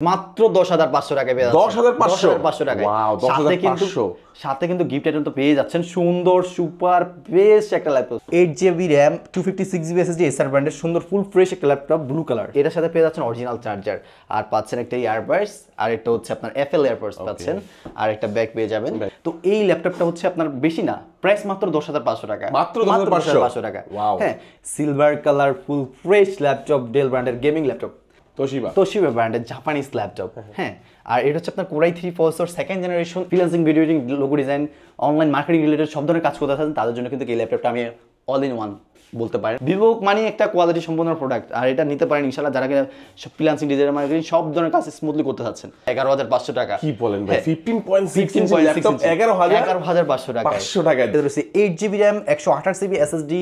মাত্র 10,500 টাকায় পেয়ে যাচ্ছেন। 10,500 টাকায়। ওয়াও, সাথে কিন্তু গিফট আইটেম তো পেয়ে যাচ্ছেন, সুন্দর সুপার বেস্ট একটা laptop, 8GB RAM 256GB SSD এসার ব্র্যান্ডের সুন্দর ফুল ফ্রেশ একটা ল্যাপটপ, ব্লু কালার। এটার সাথে পেয়ে যাচ্ছেন অরিজিনাল চার্জার, আর পাচ্ছেন একটা ইয়ারবাডস, আর একটা হচ্ছে আপনার FL ইয়ারবাডস পাচ্ছেন, আর একটা ব্যাগ পেয়ে যাবেন। তো এই ল্যাপটপটা হচ্ছে আপনার বেশি না, প্রাইস মাত্র 10,500 টাকা, মাত্র 10,500 টাকা। ওয়াও, হ্যাঁ, silver colour full fresh laptop, Dell ব্র্যান্ডের গেমিং ল্যাপটপ, তোশিবা ব্র্যান্ডের জাপানিজ ল্যাপটপ। হ্যাঁ, আর এটা হচ্ছে আপনার core i 3 processor, second generation, freelancing, video editing, logo design, online marketing related সব ধরনের কাজ করতে আছেন তাদের জন্য কিন্তু এই ল্যাপটপটা আমি অল ইন ওয়ান বলতে পারেন। ভিভো মানে একটা কোয়ালিটি সম্পন্ন প্রোডাক্ট, আর এটা নিতে পারেন ইনশাআল্লাহ যারা কিনা ফ্রিল্যান্সিং, ডিজাইন, মার্কেটিং সব ধরনের কাজ স্মুথলি করতে চাচ্ছেন। 11,500 টাকা। কি বলেন ভাই, 15.6 ইঞ্চি ল্যাপটপ 11,500 টাকা। 500 টাকা। এতে রয়েছে 8GB RAM 128GB SSD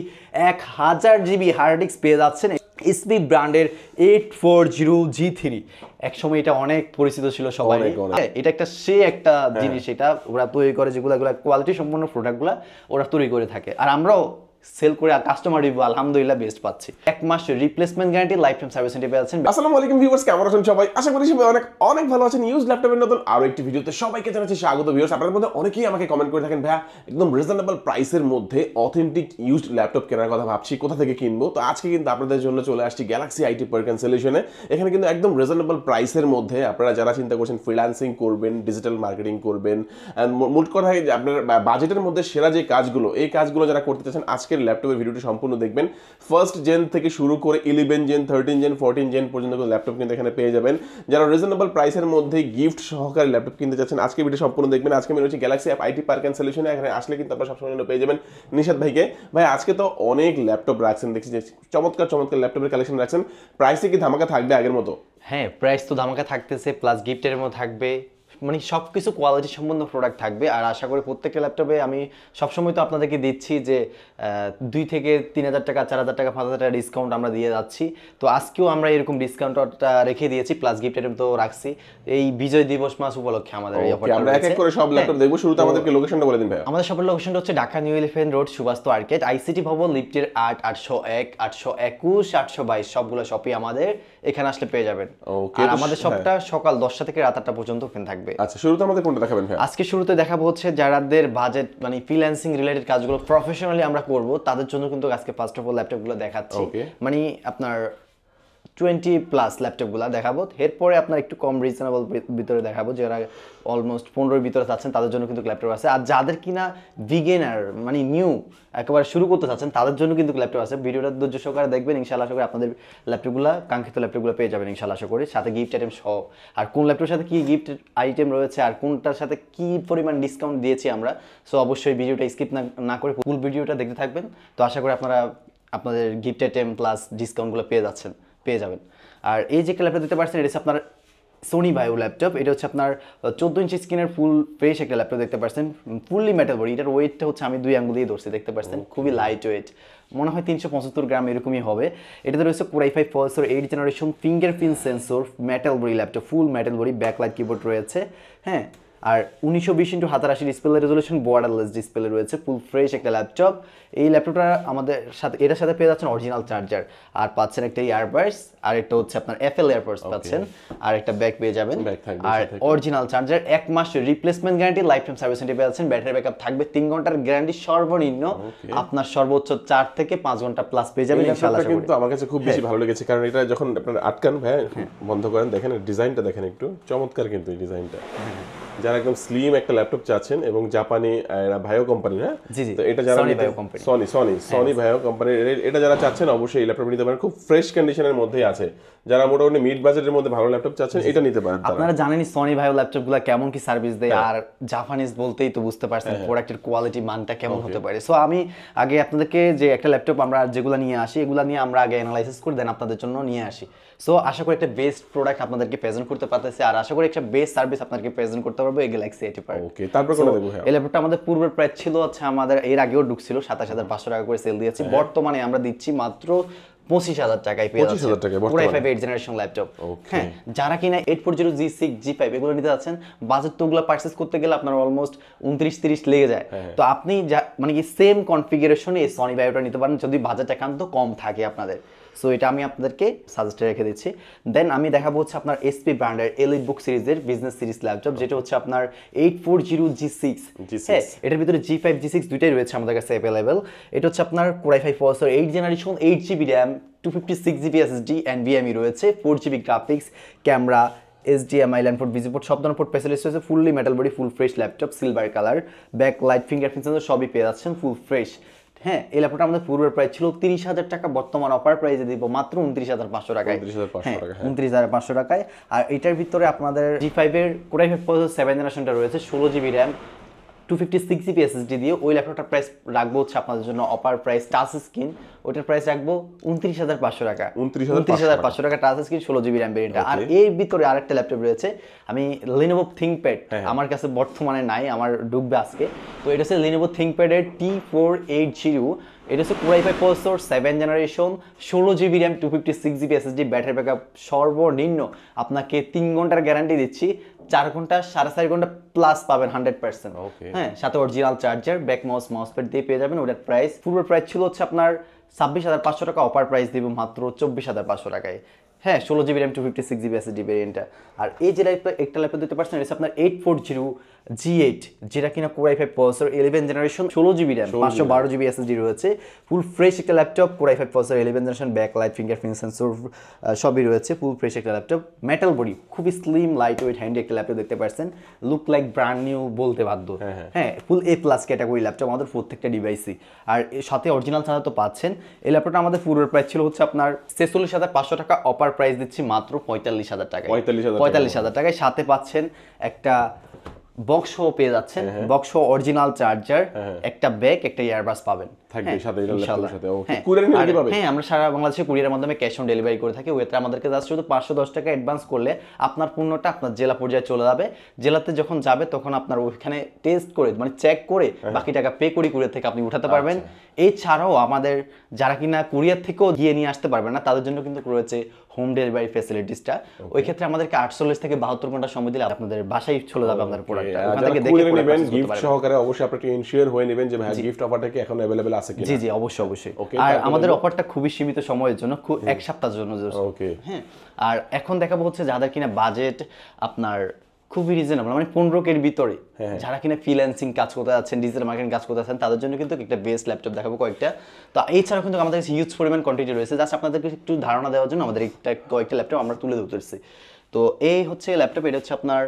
1000GB hard disk পেয়ে যাচ্ছেন। এসপি ব্র্যান্ডের 840G3, একসময় এটা অনেক পরিচিত ছিল সবাই। এটা একটা একটা জিনিস, এটা ওরা তৈরি করে যেগুলো কোয়ালিটি সম্পন্ন প্রোডাক্টগুলো ওরা তৈরি করে থাকে, আর আমরাও সেল করে কাস্টমার রিভিউ আলহামদুলিল্লাহ বেস্ট পাচ্ছি। 1 মাস replacement guarantee, life time service পেয়ে যাচ্ছেন। আসসালামু আলাইকুম ভিউয়ার্স, কেমন আছেন সবাই? আশা করি সবাই অনেক ভালো আছেন। ইউজ ল্যাপটপের নতুন আরো একটি ভিডিওতে সবাইকে জানাচ্ছি স্বাগত। ভিউয়ার্স, আপনাদের মধ্যে অনেকেই আমাকে কমেন্ট করে থাকেন, ভাইয়া একদম রিজনেবল প্রাইসের মধ্যে অথেন্টিক ইউজড ল্যাপটপ কেনার কথা ভাবছি, কোথা থেকে কিনবো? তো আজকে কিন্তু আপনাদের জন্য চলে আসছি গ্যালাক্সি আইটি পার্কন সলিউশনে। এখানে কিন্তু একদম রিজনেবল প্রাইসের মধ্যে আপনারা যারা চিন্তা করছেন ফ্রিল্যান্সিং করবেন, ডিজিটাল মার্কেটিং করবেন, মোট কথা আপনার বাজেটের মধ্যে সেরা যে কাজগুলো, এই কাজগুলো যারা করতে চাচ্ছেন আজকের ল্যাপটপের ভিডিওটি সম্পূর্ণ দেখবেন। ফার্স্ট জেন থেকে শুরু করে 11 জেন, 13 জেন, 14 জেন পর্যন্ত ল্যাপটপ কিন্তু এখানে পেয়ে যাবেন। যারা রিজনেবল প্রাইসের মধ্যে গিফট সহকারে ল্যাপটপ কিনতে চাচ্ছেন আজকে ভিডিও সম্পূর্ণ দেখবেন। আজকে আমি রয়েছি গ্যালাক্সি আইটি পার্ক এন্ড সলিউশনে। এখানে আসলে কিন্তু আপনারা সবসময় পেয়ে যাবেন নিশাদ ভাইকে। ভাই আজকে তো অনেক ল্যাপটপ রাখছেন, দেখছি যে চমৎকার ল্যাপটপের কালেকশন রাখছেন। প্রাইসে কি ধামাকা থাকবে আগের মতো? হ্যাঁ, প্রাইস তো ধামাকা থাকতেছে, প্লাস গিফটের মধ্যে থাকবে, মানে সব কিছু কোয়ালিটি সম্পন্ন প্রোডাক্ট থাকবে। আর আশা করি প্রত্যেকটা ল্যাপটপে আমি সবসময় তো আপনাদেরকে দিচ্ছি যে 2 থেকে 3,000 টাকা, 4,000 টাকা, 5,000 টাকা ডিসকাউন্ট আমরা দিয়ে যাচ্ছি। তো আজকেও আমরা এরকম ডিসকাউন্টটা রেখে দিয়েছি, প্লাস গিফট আইটেম তো রাখছি এই বিজয় দিবস মাস উপলক্ষে। আমাদের এই অফারটা আমরা এক এক করে সব ল্যাপটপ দেখব। শুরুতে আমাদেরকে লোকেশনটা বলে দিন ভাই। আমাদের সবার লোকেশনটা হচ্ছে Dhaka new elephant road, Suvastu arcade, ICT ভবন, লিফটের 8, 801, 821, 822 সবগুলো শপই আমাদের এখানে আসলে পেয়ে যাবেন। আর আমাদের শপটা সকাল 10টা থেকে রাত 8টা পর্যন্ত ওপেন থাকবে। আচ্ছা, শুরুতে আমাদের কোনটা দেখাবেন ভাই? আজকে শুরুতে দেখাবো হচ্ছে যাদের বাজেট মানে ফ্রিল্যান্সিং রিলেটেড কাজগুলো প্রফেশনালি আমরা করব তাদের জন্য কিন্তু আজকে ফার্স্ট অফ অল ল্যাপটপগুলো দেখাচ্ছি। মানে আপনার 20+ ল্যাপটপগুলো দেখাবো। এরপরে আপনার একটু কম রিজনেবল ভিতরে দেখাবো, যারা অলমোস্ট 15-এর ভিতরে চাচ্ছেন তাদের জন্য কিন্তু ল্যাপটপ আছে। আর যাদের কিনা বিগিনার মানে নিউ একেবারে শুরু করতে চাচ্ছেন তাদের জন্য কিন্তু ল্যাপটপ আছে। ভিডিওটা ধৈর্য সহকারে দেখবেন, ইনশাআল্লাহ আশা করি আপনাদের ল্যাপটপগুলো, কাঙ্ক্ষিত ল্যাপটপগুলো পেয়ে যাবেন ইনশাআল্লাহ আশা করি, সাথে গিফট আইটেম সহ। আর কোন ল্যাপটপের সাথে কি গিফট আইটেম রয়েছে আর কোনটার সাথে কি পরিমাণ ডিসকাউন্ট দিয়েছি আমরা, সো অবশ্যই ভিডিওটা স্কিপ না করে ফুল ভিডিওটা দেখতে থাকবেন। তো আশা করি আপনারা আপনাদের গিফট আইটেম প্লাস ডিসকাউন্টগুলো পেয়ে যাবেন। আর এই যে ল্যাপটপ দিতে পারছেন, এটা হচ্ছে আপনার সোনি ভাইও ল্যাপটপ। এটা হচ্ছে আপনার 14 ইঞ্চি স্ক্রিনের ফুল ফ্রেশ একটা ল্যাপটপ দেখতে পাচ্ছেন, ফুললি মেটাল বডি। এটার ওয়েটটা হচ্ছে আমি 2 আঙ্গুল দিয়ে ধরছি, দেখতে পাচ্ছেন খুবই লাইট ওয়েট, মনে হয় 375 গ্রাম এরকমই হবে। এটাতে রয়েছে core i 5 processor, 8 generation, fingerprint sensor, metal body laptop, ফুল মেটাল বডি, ব্যাকলাইট কিবোর্ড রয়েছে। হ্যাঁ, আর 1920x1080 display resolution, borderless display রয়েছে, ফুল ফ্রেশ একটা ল্যাপটপ। এই ল্যাপটপটা আমাদের সাথে এটার সাথে পেয়ে যাচ্ছেন অরিজিনাল চার্জার, আর পাচ্ছেন একটা ইয়ারবাডস, আর একটা হচ্ছে আপনার FL ইয়ারবাডস পাচ্ছেন, আর একটা ব্যাগ পেয়ে যাবেন, আর অরিজিনাল চার্জার। 1 মাস replacement guarantee, life time service পেয়ে যাচ্ছেন। ব্যাটারি ব্যাকআপ থাকবে 3 ঘন্টার গ্যারান্টি, সর্বনিম্ন আপনার সর্বোচ্চ 4 থেকে 5 ঘন্টা প্লাস পেয়ে যাবেন ইনশাআল্লাহ। কিন্তু আমার কাছে খুব বেশি ভালো লেগেছে, কারণ এটা যখন আপনারা আটকান ভাই বন্ধ করেন, দেখেন ডিজাইনটা দেখেন, একটু চমৎকার কিন্তু এই ডিজাইনটা। যারা একদম স্লিম একটা ল্যাপটপ চাচ্ছেন এবং জাপানি ভাইও কোম্পানি, হ্যাঁ তো এটা যারা সনি ভাইও কোম্পানি, এটা যারা চাচ্ছেন অবশ্যই এই ল্যাপটপ নিতে পারেন। খুব ফ্রেশ কন্ডিশনের মধ্যেই আছে। যারা মোটামুটি মিড বাজেটের মধ্যে ভালো ল্যাপটপ চাচ্ছেন এটা নিতে পারেন। আপনারা জানেনই সনি ভাইও ল্যাপটপগুলো কেমন কি সার্ভিস দেয়, আর জাপানিজ বলতেই তো বুঝতে পারছেন প্রোডাক্টের কোয়ালিটি মানটা কেমন হতে পারে। সো আমি আগে আপনাদেরকে যে একটা ল্যাপটপ আমরা যেগুলো নিয়ে আসি এগুলো নিয়ে আমরা আগে অ্যানালাইসিস করে দেন আপনাদের জন্য নিয়ে আসি। সো আশা করি একটা বেস্ট প্রোডাক্ট আপনাদেরকে প্রেজেন্ট করতে পারতেছি, আর আশা করি একটা বেস্ট সার্ভিস আপনাদেরকে প্রেজেন্ট করতে পারবো এই গ্যালাক্সি আইটি পার্ক। ওকে, তারপর কোন দেখব? এই ল্যাপটপটা আমাদের পূর্বের প্রাইস ছিল হচ্ছে, আমাদের এর আগেও ঢুকছিল 27,500 টাকা করে সেল দিয়েছি। বর্তমানে আমরা দিচ্ছি মাত্র 25,000 টাকায় পেয়ে যাচ্ছেন কোরাই 5 8 জেনারেশন ল্যাপটপ। হ্যাঁ, যারা কিনা 840G6 G5 এগুলো নিতে যাচ্ছেন, বাজেট তো ওগুলো পারচেজ করতে গেলে আপনার অলমোস্ট 29-30 লেগে যায়। তো আপনি মানে কি সেম কনফিগারেশনে সনি ভাইওটা নিতে পারেন যদি বাজেট একান্ত কম থাকে আপনাদের। সো এটা আমি আপনাদেরকে সাজেস্টে রেখে দিচ্ছি। দেন আমি দেখাবো হচ্ছে আপনার এসপি ব্র্যান্ডের এলিট বুক সিরিজের বিজনেস সিরিজ ল্যাপটপ, যেটা হচ্ছে আপনার 840G6। হ্যাঁ, এটার ভিতরে G5 G6 দুইটাই রয়েছে আমাদের কাছে অ্যাভেলেবেল। এটা হচ্ছে আপনার Core i5 processor, 8 generation, 8GB RAM, 256GB SSD, NVMe রয়েছে, 4GB graphics, camera, HDMI, LAN port, VGA port, সব ধরনের পোর্ট ফ্যাসিলিটিস রয়েছে। ফুললি মেটাল বডি, ফুল fresh laptop, silver colour, back light, fingerprint sensor সবই পেয়ে যাচ্ছেন ফুল ফ্রেশ। হ্যাঁ, এই ল্যাপটপটা আমাদের পূর্বের প্রাইস ছিল 30,000 টাকা, বর্তমান অফার প্রাইসে দিব মাত্র 29,500 টাকায়। 29,500 টাকায়। আর এটার ভিতরে আপনাদের G5 এর Core i5 প্রসেসর 7 জেনারেশনটা রয়েছে, 16GB RAM, 256GB SSD দিয়ে। ওই ল্যাপটপটার প্রাইস রাখবো হচ্ছে আপনাদের জন্য অফার প্রাইস টাচ স্ক্রিন, ওটার প্রাইস রাখবো 29,500 টাকা। 29,500 টাকা টাচ স্ক্রিন, 16GB RAM ভেরিয়েন্টটা। আর এর ভিতরে আরেকটা ল্যাপটপ রয়েছে, আমি Lenovo ThinkPad, আমার কাছে বর্তমানে নাই, আমার ঢুকবে আজকে। তো এটা হচ্ছে Lenovo ThinkPad এর T480। এটা হচ্ছে Core i5 processor, 7 generation, 16GB RAM, 256GB SSD, battery backup সর্বনিম্ন আপনাকে 3 ঘন্টার গ্যারান্টি দিচ্ছি, 4 ঘন্টা 4.5 ঘন্টা প্লাস পাবেন 100%। হ্যাঁ, সাথে original charger, back mouse pad দিয়ে পেয়ে যাবেন। ওটার প্রাইস পূর্বের প্রাইস ছিল হচ্ছে আপনার 26,500 টাকা, অফার প্রাইস দিব মাত্র 24,500 টাকায়। হ্যাঁ, 16GB RAM, 256GB SSD ভেরিয়েন্টটা। আর এই যে একটা ল্যাপটপ দিতে পারছেন, এটা আপনার 840G8, যেটা কিনা Core i5 processor, 11 generation, 16GB RAM, 512GB SSD রয়েছে, ফুল ফ্রেশ একটা laptop. Core i5 processor, 11 generation, back light, fingerprint sensor সবই রয়েছে, ফুল ফ্রেশ একটা ল্যাপটপ। মেটাল বডি, খুবই স্লিম, লাইট ওয়েট, হ্যান্ডি একটা ল্যাপটপ দেখতে পাচ্ছেন, লুক লাইক ব্র্যান্ড নিউ বলতে বাধ্য। হ্যাঁ, ফুল A+ ক্যাটাগরি ল্যাপটপ আমাদের প্রত্যেকটা ডিভাইসই। আর এর সাথে অরিজিনাল চার্জার তো পাচ্ছেন। এই ল্যাপটপটা আমাদের পূর্বের প্রাইস ছিল হচ্ছে আপনার 46,500 টাকা, অফার প্রাইস দিচ্ছি মাত্র 45,000 টাকায়। 45,000 টাকায় সাথে পাচ্ছেন একটা বক্স পেয়ে যাচ্ছেন, বক্স অরিজিনাল চার্জার, একটা ব্যাগ, একটা ইয়ারবাস পাবেন থাকবে সাথে, ইনশাআল্লাহ। হ্যাঁ, আমরা সারা বাংলাদেশে কুরিয়ারের মাধ্যমে ক্যাশ অন ডেলিভারি করে থাকি। ওইটা আমাদেরকে জাস্ট শুধু 510 টাকা অ্যাডভান্স করলে আপনার পণ্যটা আপনার জেলা পর্যায়ে চলে যাবে। জেলাতে যখন যাবে তখন আপনার ওইখানে টেস্ট করে, মানে চেক করে বাকি টাকা পে করে কুরিয়ার থেকে আপনি উঠাতে পারবেন। এছাড়াও আমাদের যারা কিনা কুরিয়ার থেকেও গিয়ে নিয়ে আসতে পারবেন না, তাদের জন্য কিন্তু রয়েছে হোম ডেলিভারি ফ্যাসিলিটিসটা। ওই ক্ষেত্রে আমাদেরকে 48 থেকে 72 ঘন্টা সময় দিলে আপনাদের বাসায় চলে যাবে আপনার প্রোডাক্টটা। ওখান থেকে দেখে নেবেন গিফট সহকারে। অবশ্যই আপনাকে ইনশিওর হয়ে নেবেন যে ভাই গিফট অফারটা কি এখন अवेलेबल আছে কিনা। জি জি, অবশ্যই। আর আমাদের অফারটা খুবই সীমিত সময়ের জন্য, খুব এক সপ্তাহের জন্য। হ্যাঁ, আর এখন দেখাবো হচ্ছে যাদের কিনা বাজেট আপনার খুবই রিজনেবল, মানে 15K এর ভিতরে, যারা কিনা ফ্রিল্যান্সিং কাজ করতে যাচ্ছেন, ডিজিটাল মার্কেটিং কাজ করতে যাচ্ছেন, তাদের জন্য কিন্তু একটা বেস্ট ল্যাপটপ দেখাবো কয়েকটা। তো এছাড়াও কিন্তু আমাদের কাছে হিউজ পরিমাণ কোয়ান্টিটি রয়েছে, জাস্ট আপনাদেরকে একটু ধারণা দেওয়ার জন্য আমাদের কয়েকটা ল্যাপটপ আমরা তুলে ধরতেছি। তো এই হচ্ছে ল্যাপটপ, এটা হচ্ছে আপনার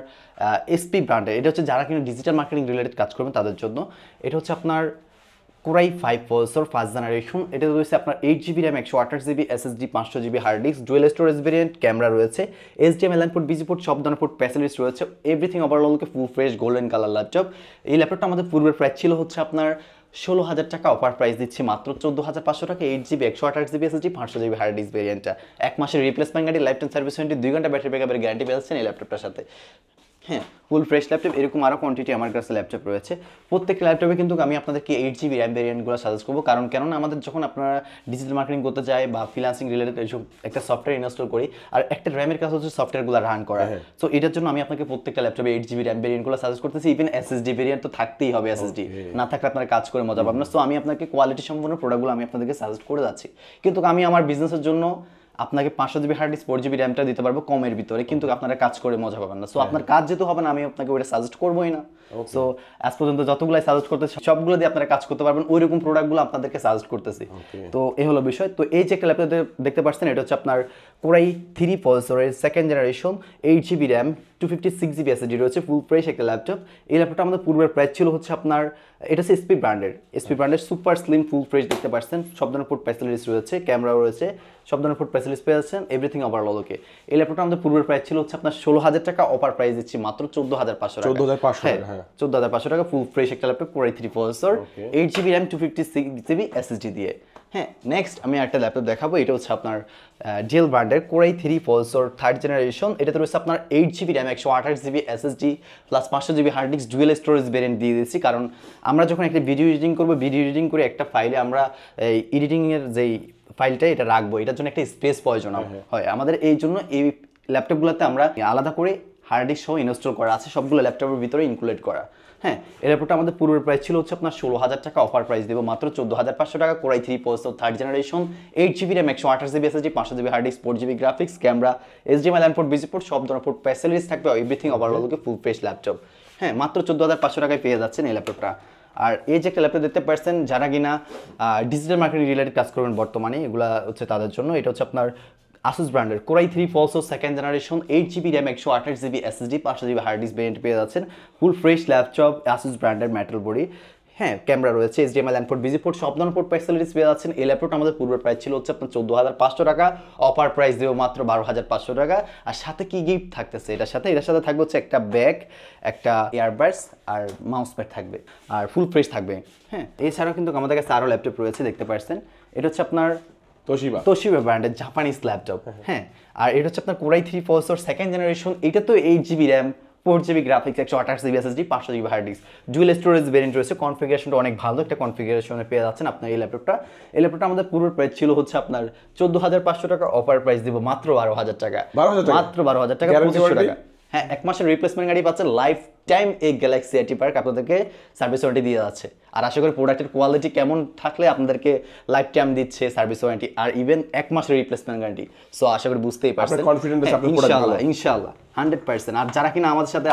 এসপি ব্র্যান্ডের। এটা হচ্ছে যারা কিনা ডিজিটাল মার্কেটিং রিলেটেড কাজ করবেন তাদের জন্য। এটা হচ্ছে আপনার Core i5 processor, 1st generation. এটা রয়েছে আপনার 8GB RAM, 128GB SSD, 500GB hard disk, dual storage variant, camera রয়েছে, HDMI, LAN port, VGA port, সব ধরনের পোর্ট ফ্যাসিলিটিস রয়েছে, এভরিথিং ওভারঅলকে full fresh golden colour laptop. এই ল্যাপটপটা আমাদের পূর্বের প্রাইস ছিল হচ্ছে আপনার 16,000 টাকা, অফার প্রাইস দিচ্ছি মাত্র 14,500 টাকা। 8GB, 128GB SSD, 500GB hard disk ভেরিয়েন্টটা। 1 মাসের replacement guarantee, life time service warranty, 2 ঘন্টা ব্যাটারি ব্যাকআপের গ্যারান্টি পেয়েছেন এই ল্যাপটপটার সাথে। হ্যাঁ, ফুল ফ্রেশ ল্যাপটপ। এরকম আরও কোয়ান্টিটি আমার কাছে ল্যাপটপ রয়েছে। প্রত্যেকটা ল্যাপটপে কিন্তু আমি আপনাদেরকে 8GB RAM ভেরিয়েন্টগুলো সাজেস্ট করবো, কেননা আমাদের যখন আপনারা ডিজিটাল মার্কেটিং করতে চাই বা ফ্রিল্যান্সিং রিলেটেড এইসব একটা সফটওয়্যার ইনস্টল করি, আর একটা র্যামের কাজ হচ্ছে সফটওয়্যারগুলো রান করা। সো এটার জন্য আমি আপনাকে প্রত্যেকটা ল্যাপটপে 8GB RAM ভেরিয়েন্টগুলো সাজেস্ট করতেছি। ইভেন SSD ভেরিয়েন্ট তো থাকতেই হবে, SSD না থাকলে আপনারা কাজ করে মজা পাবেন না। সো আমি আপনাকে কোয়ালিটি সম্পন্ন প্রোডাক্টগুলো আমি আপনাদেরকে সাজেস্ট করে যাচ্ছি, কিন্তু আমি আমার বিজনেসের জন্য আপনাকে 500GB হার্ড ডিস্ক, 4GB র্যামটা দিতে পারবো কমের ভিতরে, কিন্তু আপনারা কাজ করে মজা পাবেন না। সো আপনার কাজ যেহেতু হবে না, আমি আপনাকে ওইটা সাজেস্ট করবোই না। সো আজ পর্যন্ত যতগুলো সাজেস্ট করতেছি সবগুলো দিয়ে আপনারা কাজ করতে পারবেন, ওই রকম প্রোডাক্টগুলো আপনাদেরকে সাজেস্ট করতেছি। তো এই হলো বিষয়। তো এই যে একটা ল্যাপটপ দেখতে পাচ্ছেন, এটা হচ্ছে আপনার Core i3 প্রসেসরের 2nd generation, 8GB RAM, 256GB SSD রয়েছে, ফুল ফ্রেশ একটা ল্যাপটপ। এই ল্যাপটপটা আমাদের পূর্বের প্রাইস ছিল হচ্ছে আপনার, এটা হচ্ছে এসপি ব্র্যান্ডের সুপার স্লিম ফুল ফ্রেশ দেখতে পাচ্ছেন, সব ধরনের পোর্ট ফ্যাসিলিটিস রয়েছে, ক্যামেরাও রয়েছে, সব ধরনের পোর্ট ফ্যাসিলিটিস পেয়েছেন, এভরিথিং ওভারঅল ওকে। এই ল্যাপটপটা আমাদের পূর্বের প্রাইস ছিল হচ্ছে আপনার 16,000 টাকা, অফার প্রাইস দিচ্ছি মাত্র 14,500 টাকা। 14,500 টাকা, ফুল ফ্রেশ একটা laptop, Core i3 processor, 8GB RAM, 256GB SSD দিয়ে। হ্যাঁ, নেক্সট আমি একটা ল্যাপটপ দেখাবো। এটা হচ্ছে আপনার ডেল ব্র্যান্ডের Core i3 processor, 3rd generation. এটাতে রয়েছে আপনার 8GB RAM, 128GB SSD plus 500GB hard disk, dual storage variant দিয়ে দিচ্ছি। কারণ আমরা যখন একটা ভিডিও এডিটিং করবো, ভিডিও এডিটিং করে একটা ফাইলে আমরা এই এডিটিংয়ের যেই ফাইলটা এটা রাখবো, এটার জন্য একটা স্পেস প্রয়োজন হয় আমাদের। এই জন্য এই ল্যাপটপগুলোতে আমরা আলাদা করে হার্ড ডিস্ক সহ ইনস্টল করা আছে, সবগুলো ল্যাপটপের ভিতরে ইনক্লুডেড করা। হ্যাঁ, এই ল্যাপটপটা আমাদের পূর্বের প্রাইস ছিল হচ্ছে আপনার 16,000 টাকা, অফার প্রাইস দেবো মাত্র 14,500 টাকা। Core i 3 processor 3rd generation, 8GB RAM, 128GB SSD, 500GB hard disk, 4GB graphics, camera, HDMI LAN port, VGA port, সব ধরনের পোর্ট ফ্যাসিলিটিস থাকবে, everything overall full fresh laptop. হ্যাঁ, মাত্র 14,500 টাকায় পেয়ে যাচ্ছেন এই ল্যাপটপটা। আর এই যে একটা ল্যাপটপ দেখতে পাচ্ছেন, যারা কিনা ডিজিটাল মার্কেটিং রিলেটেড কাজ করবেন বর্তমানে, এগুলা হচ্ছে তাদের জন্য। এটা হচ্ছে আপনার Asus ব্র্যান্ডের core i 3 processor 2nd generation, 8GB RAM, 128GB SSD, 500GB hard disk variant পেয়ে যাচ্ছেন। ফুল ফ্রেশ ল্যাপটপ, Asus ব্র্যান্ডের মেটাল বডি। হ্যাঁ, ক্যামেরা রয়েছে, HDMI LAN port, VGA port, সব ধরনের পোর্ট ফ্যাসিলিটিস পেয়ে যাচ্ছেন। এই ল্যাপটপটা আমাদের পূর্বের প্রাইস ছিল হচ্ছে আপনার 14,500 টাকা, অফার প্রাইস দেবো মাত্র 12,500 টাকা। আর সাথে কি গিফট থাকতেছে এটার সাথে থাকবে হচ্ছে একটা ব্যাগ, একটা ইয়ারবাডস আর মাউস প্যাড থাকবে, আর ফুল ফ্রেশ থাকবে। হ্যাঁ, এছাড়াও কিন্তু আমাদের কাছে আরও ল্যাপটপ রয়েছে, দেখতে পাচ্ছেন। এটা হচ্ছে আপনার তোশিবা ব্র্যান্ডের জাপানিজ ল্যাপটপ। হ্যাঁ, আর এটা হচ্ছে আপনার কোরাই 3 প্রসেসর 2nd জেনারেশন, এটা তো 8GB RAM, 4GB graphics, 128GB SSD, 500GB hard disk, dual storage variant রয়েছে। কনফিগারেশনটা অনেক ভালো একটা কনফিগারেশনে পেয়ে যাচ্ছেন আপনার এই ল্যাপটপটা। এই ল্যাপটপটা আমাদের পূর্বের প্রাইস ছিল হচ্ছে আপনার 14,500 টাকা, অফার প্রাইস দিব মাত্র 12,000 টাকা, মাত্র 12,000 টাকা, 2500 টাকা। হ্যাঁ, 1 মাসের রিপ্লেসমেন্ট গাড়ি পাচ্ছেন, লাইফ টাইম এই গ্যালাক্সি আইটি পার্ক আপনাদেরকে সার্ভিস ওয়ারেন্টি দিয়ে যাচ্ছে। আর আশা করি প্রোডাক্টের কোয়ালিটি কেমন থাকলে আপনাদেরকে লাইফ টাইম দিচ্ছে সার্ভিস ওয়ারেন্টি, আর ইভেন 1 মাসের রিপ্লেসমেন্ট গ্যারান্টি। সো আশা করি বুঝতেই পারছেন, ইনশাআল্লাহ 100%। আর যারা কিনা আমাদের সাথে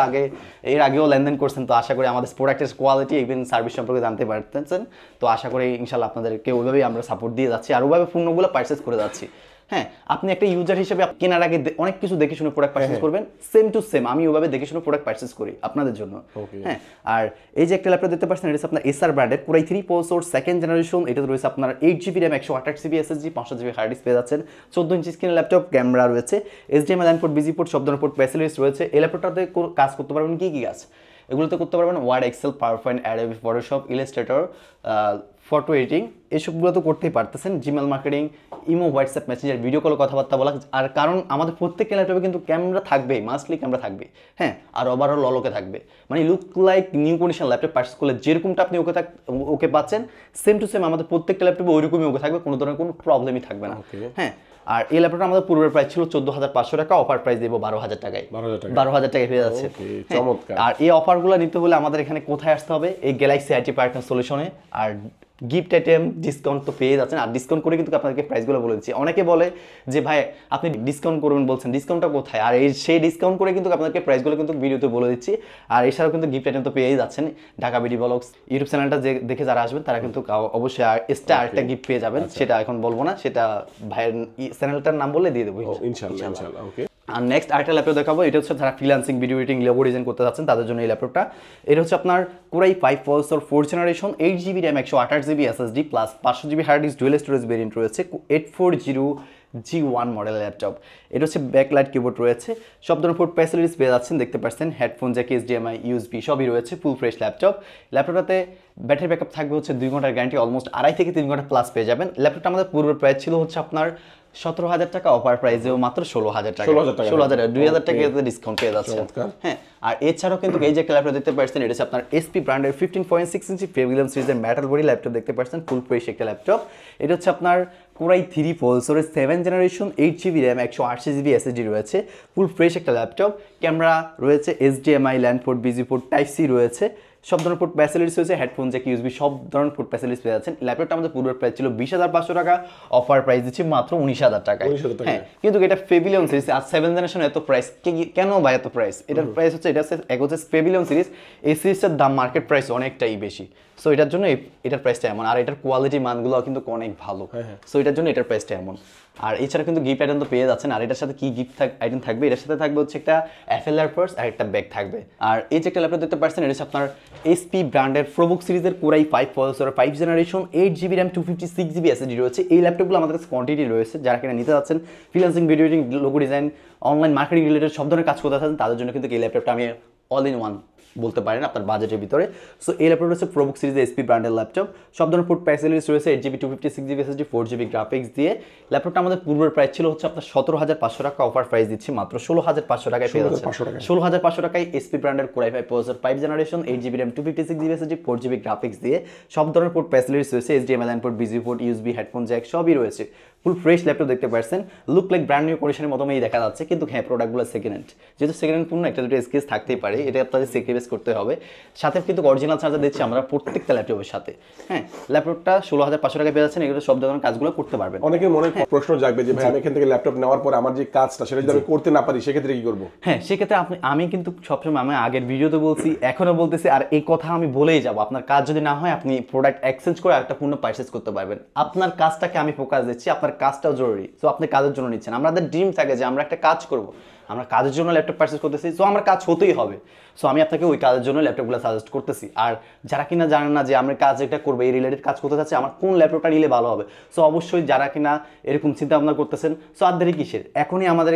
এর আগেও লেনদেন করছেন, তো আশা করি আমাদের প্রোডাক্টের কোয়ালিটি ইভেন সার্ভিস সম্পর্কে জানতে পারতেছেন। তো আশা করি ইনশাআল্লাহ আপনাদেরকে ওইভাবেই আমরা সাপোর্ট দিয়ে যাচ্ছি, আর ওইভাবে পণ্যগুলো পারচেজ করে যাচ্ছি। হ্যাঁ, আপনি একটা ইউজার হিসেবে কেনার আগে অনেক কিছু দেখে শুনে প্রোডাক্ট পারচেজ করবেন, সেম টু সেম আমি ওইভাবে দেখে শুনে প্রোডাক্ট পারচেজ করি আপনাদের জন্য। হ্যাঁ, আর এই যে একটা ল্যাপটপ দেখতে পাচ্ছেন, এটা হচ্ছে আপনার এসআর ব্র্যান্ডের কোরাই 3 প্রসেসর 2nd জেনারেশন। এটা রয়েছে আপনার 8GB RAM, 128GB SSD, 500GB hard disk পেয়ে যাচ্ছেন। 14 ইঞ্চি স্ক্রিনের ল্যাপটপ, ক্যামেরা রয়েছে, HDMI LAN port, VGA port, সব ধরনের পোর্ট ফ্যাসিলিটিস রয়েছে। এই ল্যাপটপটাতে কাজ করতে পারবেন কি কাজ? এগুলোতে করতে পারবেন Word, Excel, PowerPoint, Adobe Photoshop, Illustrator, photo editing, এসবগুলো তো করতেই পারতেছেন। Gmail marketing, imo, WhatsApp Messenger, video call, কথাবার্তা বলা। আর কারণ আমাদের প্রত্যেকটা ল্যাপটপে কিন্তু ক্যামেরা থাকবেই, মাস্টলি ক্যামেরা থাকবে। হ্যাঁ, আর ওভারঅল ললকে থাকবে, মানে look like new condition laptop purchase করলে যেরকমটা আপনি ওকে পাচ্ছেন, সেম টু সেম আমাদের প্রত্যেকটা ল্যাপটপে ওইরকমই ওকে থাকবে, কোনো ধরনের কোনো প্রবলেমই থাকবে না। হ্যাঁ, আর এই ল্যাপটপটা আমাদের পূর্বের প্রাইস ছিল 14,500 টাকা, অফার প্রাইস দেবো 12,000 টাকায়, 12,000 টাকায় পেয়ে যাচ্ছে। আর এই অফারগুলো নিতে হলে আমাদের এখানে কোথায় আসতে হবে? এই গ্যালাক্সি আইটি পার্ক সলিউশনে। আর গিফট আইটেম ডিসকাউন্ট তো পেয়ে যাচ্ছেন, আর ডিসকাউন্ট করে কিন্তু আপনাদেরকে প্রাইসগুলো বলে দিচ্ছি। অনেকে বলে যে ভাই আপনি ডিসকাউন্ট করবেন বলছেন, ডিসকাউন্টটা কোথায়? আর সেই ডিসকাউন্ট করে কিন্তু আপনাদেরকে প্রাইসগুলো কিন্তু ভিডিওতে বলে দিচ্ছি। আর এছাড়াও কিন্তু গিফট আইটেম তো পেয়েই যাচ্ছেন। ঢাকা বিডি ব্লগস ইউটিউব চ্যানেলটা দেখে যারা আসবেন তারা কিন্তু অবশ্যই এক্সট্রা আরেকটা গিফট পেয়ে যাবেন। সেটা এখন বলবো না, সেটা ভাইয়ের চ্যানেলটার নাম বললে দিয়ে দেবো ইনশাআল্লাহ। ওকে, আর নেক্সট আরেকটা ল্যাপটপ দেখাবো। এটা হচ্ছে যারা freelancing, video editing, logo design করতে যাচ্ছেন তাদের জন্য এই ল্যাপটপটা। এটা হচ্ছে আপনার core i 5 processor 4th generation, 8GB RAM, 128GB SSD plus 500GB hard disk, dual storage variant রয়েছে, 840G1 মডেলের ল্যাপটপ। এটা হচ্ছে ব্যাকলাইট কিবোর্ড রয়েছে, সব ধরনের পোর্ট ফ্যাসিলিটিস পেয়ে যাচ্ছেন, দেখতে পাচ্ছেন। হেডফোন জ্যাক, HDMI, USB সবই রয়েছে, ফুল ফ্রেশ ল্যাপটপ। ল্যাপটপটাতে ব্যাটারি ব্যাকআপ থাকবে হচ্ছে 2 ঘন্টার গ্যারান্টি, অলমোস্ট 2.5 থেকে 3 ঘন্টা প্লাস পেয়ে যাবেন। ল্যাপটপটা আমাদের পূর্বের প্রাইস ছিল হচ্ছে আপনার 17,000 টাকা, অফার প্রাইসেও মাত্র 16,000 টাকা, 2,000 টাকা ডিসকাউন্ট পেয়ে যাচ্ছে। হ্যাঁ, আর এছাড়াও কিন্তু এই যে একটা ল্যাপটপ দেখতে পাচ্ছেন, এটা হচ্ছে আপনার এসপি ব্র্যান্ডের 15.6 ইঞ্চি প্রিমিয়াম সিরিজের মেটাল বডি ল্যাপটপ দেখতে পাচ্ছেন, ফুল ফ্রেশ একটা ল্যাপটপ। এটা হচ্ছে আপনার কোরাই 3 প্রসেসরের 7th generation, 8GB RAM, 128GB SSD রয়েছে, ফুল ফ্রেশ একটা ল্যাপটপ। ক্যামেরা রয়েছে, HDMI LAN port, VGA port, type C রয়েছে, সব ধরনের পোর্ট ফ্যাসিলিটিস রয়েছে, হেডফোন জ্যাক, USB সব ধরনের পোর্ট ফ্যাসিলিটিস পেয়ে যাচ্ছেন। ল্যাপটপটা আমাদের পূর্বের প্রাইস ছিল 20,500 টাকা, অফার প্রাইস দিচ্ছি মাত্র 19,000 টাকায়। হ্যাঁ, কিন্তু এটা পেভিলিয়ন সিরিজ, আর 7th জেনারেশন এত প্রাইস কেন ভাই? এত প্রাইস এটার প্রাইস হচ্ছে, এটা হচ্ছে পেভিলিয়ন সিরিজ, এই সিরিজটার দাম মার্কেট প্রাইস অনেকটাই বেশি। সো এটার জন্য এটার প্রাইসটা এমন, আর এটার কোয়ালিটি মানগুলো কিন্তু অনেক ভালো। সো এটার জন্য এটার প্রাইসটা এমন। আর এছাড়া কিন্তু গিফট আইটেম তো পেয়ে যাচ্ছেন। আর এটার সাথে কি গিফট আইটেম থাকবে? এটার সাথে থাকবে হচ্ছে একটা FLR পার্স আর একটা ব্যাগ থাকবে। আর এই যে একটা ল্যাপটপ দেখতে পাচ্ছেন, এটা হচ্ছে আপনার এসপি ব্র্যান্ডের প্রোবুক সিরিজের core i 5 processor 5 generation, 8GB RAM, 256GB SSD রয়েছে। এই ল্যাপটপগুলো আমাদের কাছে কোয়ান্টিটি রয়েছে, যারা কিনা নিতে যাচ্ছেন freelancing, video editing, logo design, online marketing related সব ধরনের কাজ করতে চাচ্ছেন, তাদের জন্য কিন্তু এই ল্যাপটপটা আমি অল ইন ওয়ান বলতে পারেন আপনার বাজেটের ভিতরে। সো এই ল্যাপটপ হচ্ছে প্রোবুক সিরিজের এসপি ব্র্যান্ডের ল্যাপটপ, সব ধরনের পোর্ট ফ্যাসিলিটিস রয়েছে, 8GB 256GB SSD 4GB graphics দিয়ে। ল্যাপটপটা আমাদের পূর্বের প্রাইস ছিল হচ্ছে আপনার 17,500 টাকা, অফার প্রাইস দিচ্ছি মাত্র 16,500 টাকায় পেয়ে যাচ্ছে। 16,500 টাকায় এসপি ব্র্যান্ডের core i 5 processor 5 generation, 8GB RAM, 256GB SSD 4GB graphics দিয়ে, সব ধরনের পোর্ট ফ্যাসিলিটিস রয়েছে, HDMI LAN port, VGA port, USB, headphone Jack সবই রয়েছে, ফুল ফ্রেশ ল্যাপটপ দেখতে পাচ্ছেন, লুক লাইক ব্র্যান্ড নিউ কন্ডিশনের মতোই দেখা যাচ্ছে, কিন্তু হ্যাঁ প্রোডাক্টগুলো সেকেন্ড হ্যান্ড, যেহেতু সেকেন্ড হ্যান্ড পণ্য একটা দুটো স্কেচ থাকতেই পারে, এটা আপনাদের স্যাক্রিফাইস করতে হবে। সাথে কিন্তু অরিজিনাল চার্জার দিচ্ছি আমরা প্রত্যেকটা ল্যাপটপের সাথে। হ্যাঁ, ল্যাপটপটা 16,500 টাকা পেয়ে যাচ্ছেন, এগুলো সব ধরনের কাজগুলো করতে পারবেন। অনেকের মনে প্রশ্ন জাগবে যে ভাই আমি এখান থেকে ল্যাপটপ নেওয়ার পর আমার যে কাজটা সেটা যদি আমি করতে না পারি সেক্ষেত্রে কি করব? হ্যাঁ, সেক্ষেত্রে আমি কিন্তু সবসময় আমি আগের ভিডিওতে বলছি, এখনো বলতেছি, আর এই কথা আমি বলেই যাব, আপনার কাজ যদি না হয় আপনি প্রোডাক্ট এক্সচেঞ্জ করে একটা পণ্য পারচেজ করতে পারবেন। আপনার কাজটাকে আমি ফোকাস দিচ্ছি, আপনার কাজটাও জরুরি, সো আপনি কাজের জন্য নিচ্ছেন। আমাদের ড্রিম থাকে যে আমরা একটা কাজ করব, আমরা কাজের জন্য ল্যাপটপ পারচেজ করতেছি, সো আমার কাজ হতেই হবে, সো আমি আপনাকে ওই কাজের জন্য ল্যাপটপগুলো সাজেস্ট করতেছি। আর যারা কিনা জানেন না যে আমরা কাজ এটা করবো, এই রিলেটেড কাজ করতে চাচ্ছি, আমার কোন ল্যাপটপটা নিলে ভালো হবে, সো অবশ্যই যারা কিনা এরকম চিন্তা ভাবনা করতেছেন, সো আর দেরি কিসের, এখনই আমাদের